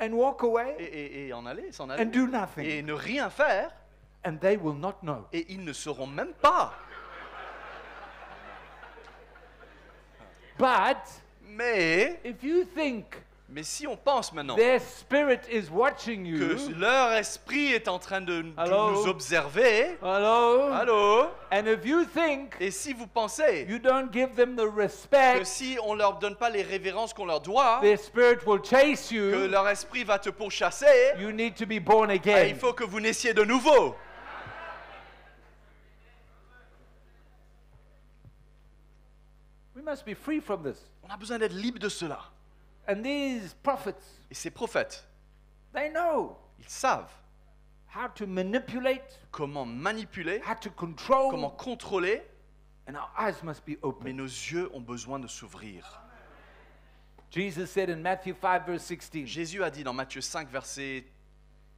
and walk away et s'en aller. and do nothing. Et ne rien faire, And they will not know. et ils ne sauront même pas. But Mais if you think si on pense maintenant their spirit is watching you, que leur esprit est en train de Allô? nous observer, hello? allô, And if you think et si vous pensez you don't give them the que respect, si on leur donne pas les révérences qu'on leur doit, their spirit will chase que you, leur esprit va te pourchasser, you need to be born il again. faut que vous naissiez de nouveau. We must be free from this. On a besoin d'être libre de cela. And these prophets, Et ces prophètes, they know ils savent how to manipulate, comment manipuler, how to control, comment contrôler, and our eyes must be mais open. nos yeux ont besoin de s'ouvrir. Jesus said in Matthew 5, verse 16, Jésus a dit dans Matthieu 5, verset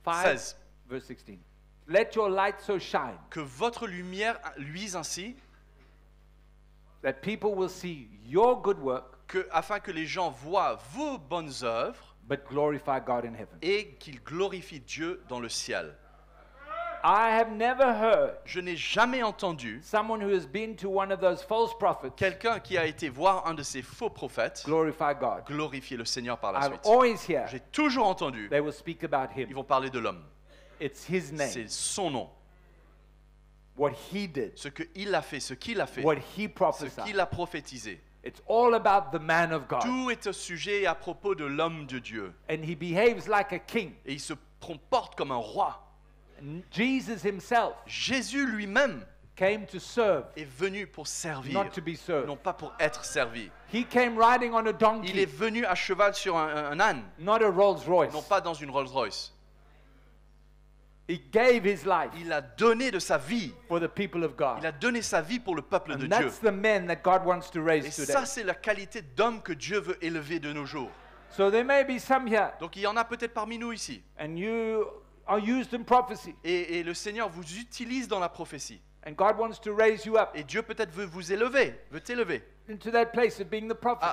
5, 16, verse 16, let your light so shine que votre lumière luise ainsi, that people will see your good work, afin que les gens voient vos bonnes œuvres but glorify God in heaven. et qu'ils glorifient Dieu dans le ciel. I have never heard Je n'ai jamais entendu someone who has been to one of those false prophets quelqu'un qui a été voir un de ces faux prophètes glorify God. glorifier le Seigneur par la I've suite. always heard J'ai toujours entendu, they will speak about ils him. vont parler de l'homme. It's his name, C'est son nom, what he did, ce qu'il a fait, ce qu'il a fait, what he ce prophesied. qu'il a prophétisé. It's all about the man of God. Tout est au sujet à propos de l'homme de Dieu. And he behaves like a king. Et il se comporte comme un roi. Jesus himself Jésus lui-même came to serve, est venu pour servir, not to be served. non pas pour être servi. He came riding on a Il est donkey, venu à cheval sur un âne, not a Rolls Royce. non pas dans une Rolls-Royce. He gave his life Il a donné de sa vie. for the people of Il God. a donné sa vie pour le peuple de And Dieu. that's the men that God wants to raise Et today. ça, c'est la qualité d'homme que Dieu veut élever de nos jours. So there may be some here, Donc il y en a peut-être parmi nous ici. and you are used in prophecy, Et le Seigneur vous utilise dans la prophétie. and God wants to raise you up Et Dieu peut-être veut vous élever, veut t'élever into that place of being the prophet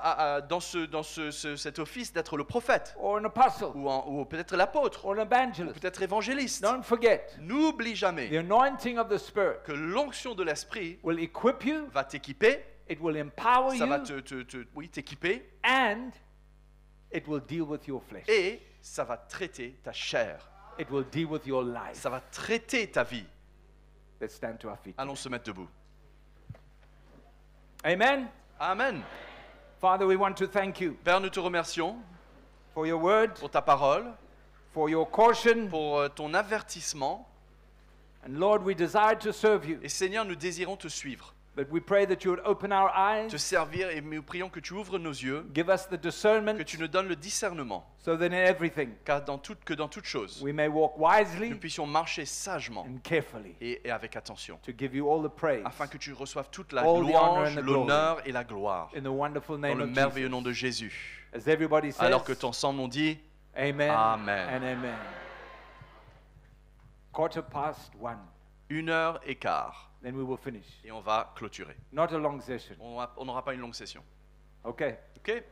dans cet office d'être le prophète. or an apostle Ou peut-être l'apôtre. or an Ou evangelist. peut-être évangéliste. Don't forget, N'oublie the jamais anointing of the Spirit que l'onction de l'Esprit will equip you, va t'équiper. it will empower Ça va you, t'équiper. and it will deal with your flesh. Et ça va traiter ta chair. It will deal with your life. Ça va traiter ta vie. Let's stand to our feet. Allons se mettre debout. Amen. Amen. Father, we want to thank you Père, nous te remercions for your word, pour ta parole, for your caution, pour ton avertissement. and Lord, we desire to serve you, Et Seigneur, nous désirons te suivre, but we pray that you would open our eyes, te servir, et nous prions que tu ouvres nos yeux, give us the discernment, que tu nous donnes le discernement, so that in everything car dans toute chose, we may walk wisely nous puissions marcher sagement and carefully et avec attention, to give you all the praise afin que tu reçoives toute la All the honor louange, and the l'honneur et la gloire, in the wonderful dans name le of merveilleux Jesus. nom de Jésus. As everybody says, Alors que ensemble on dit Amen, Amen. and amen. 1:15, 1h15 then we will finish. et on va clôturer. Not a long session. On n'aura pas une longue session. Okay. Ok?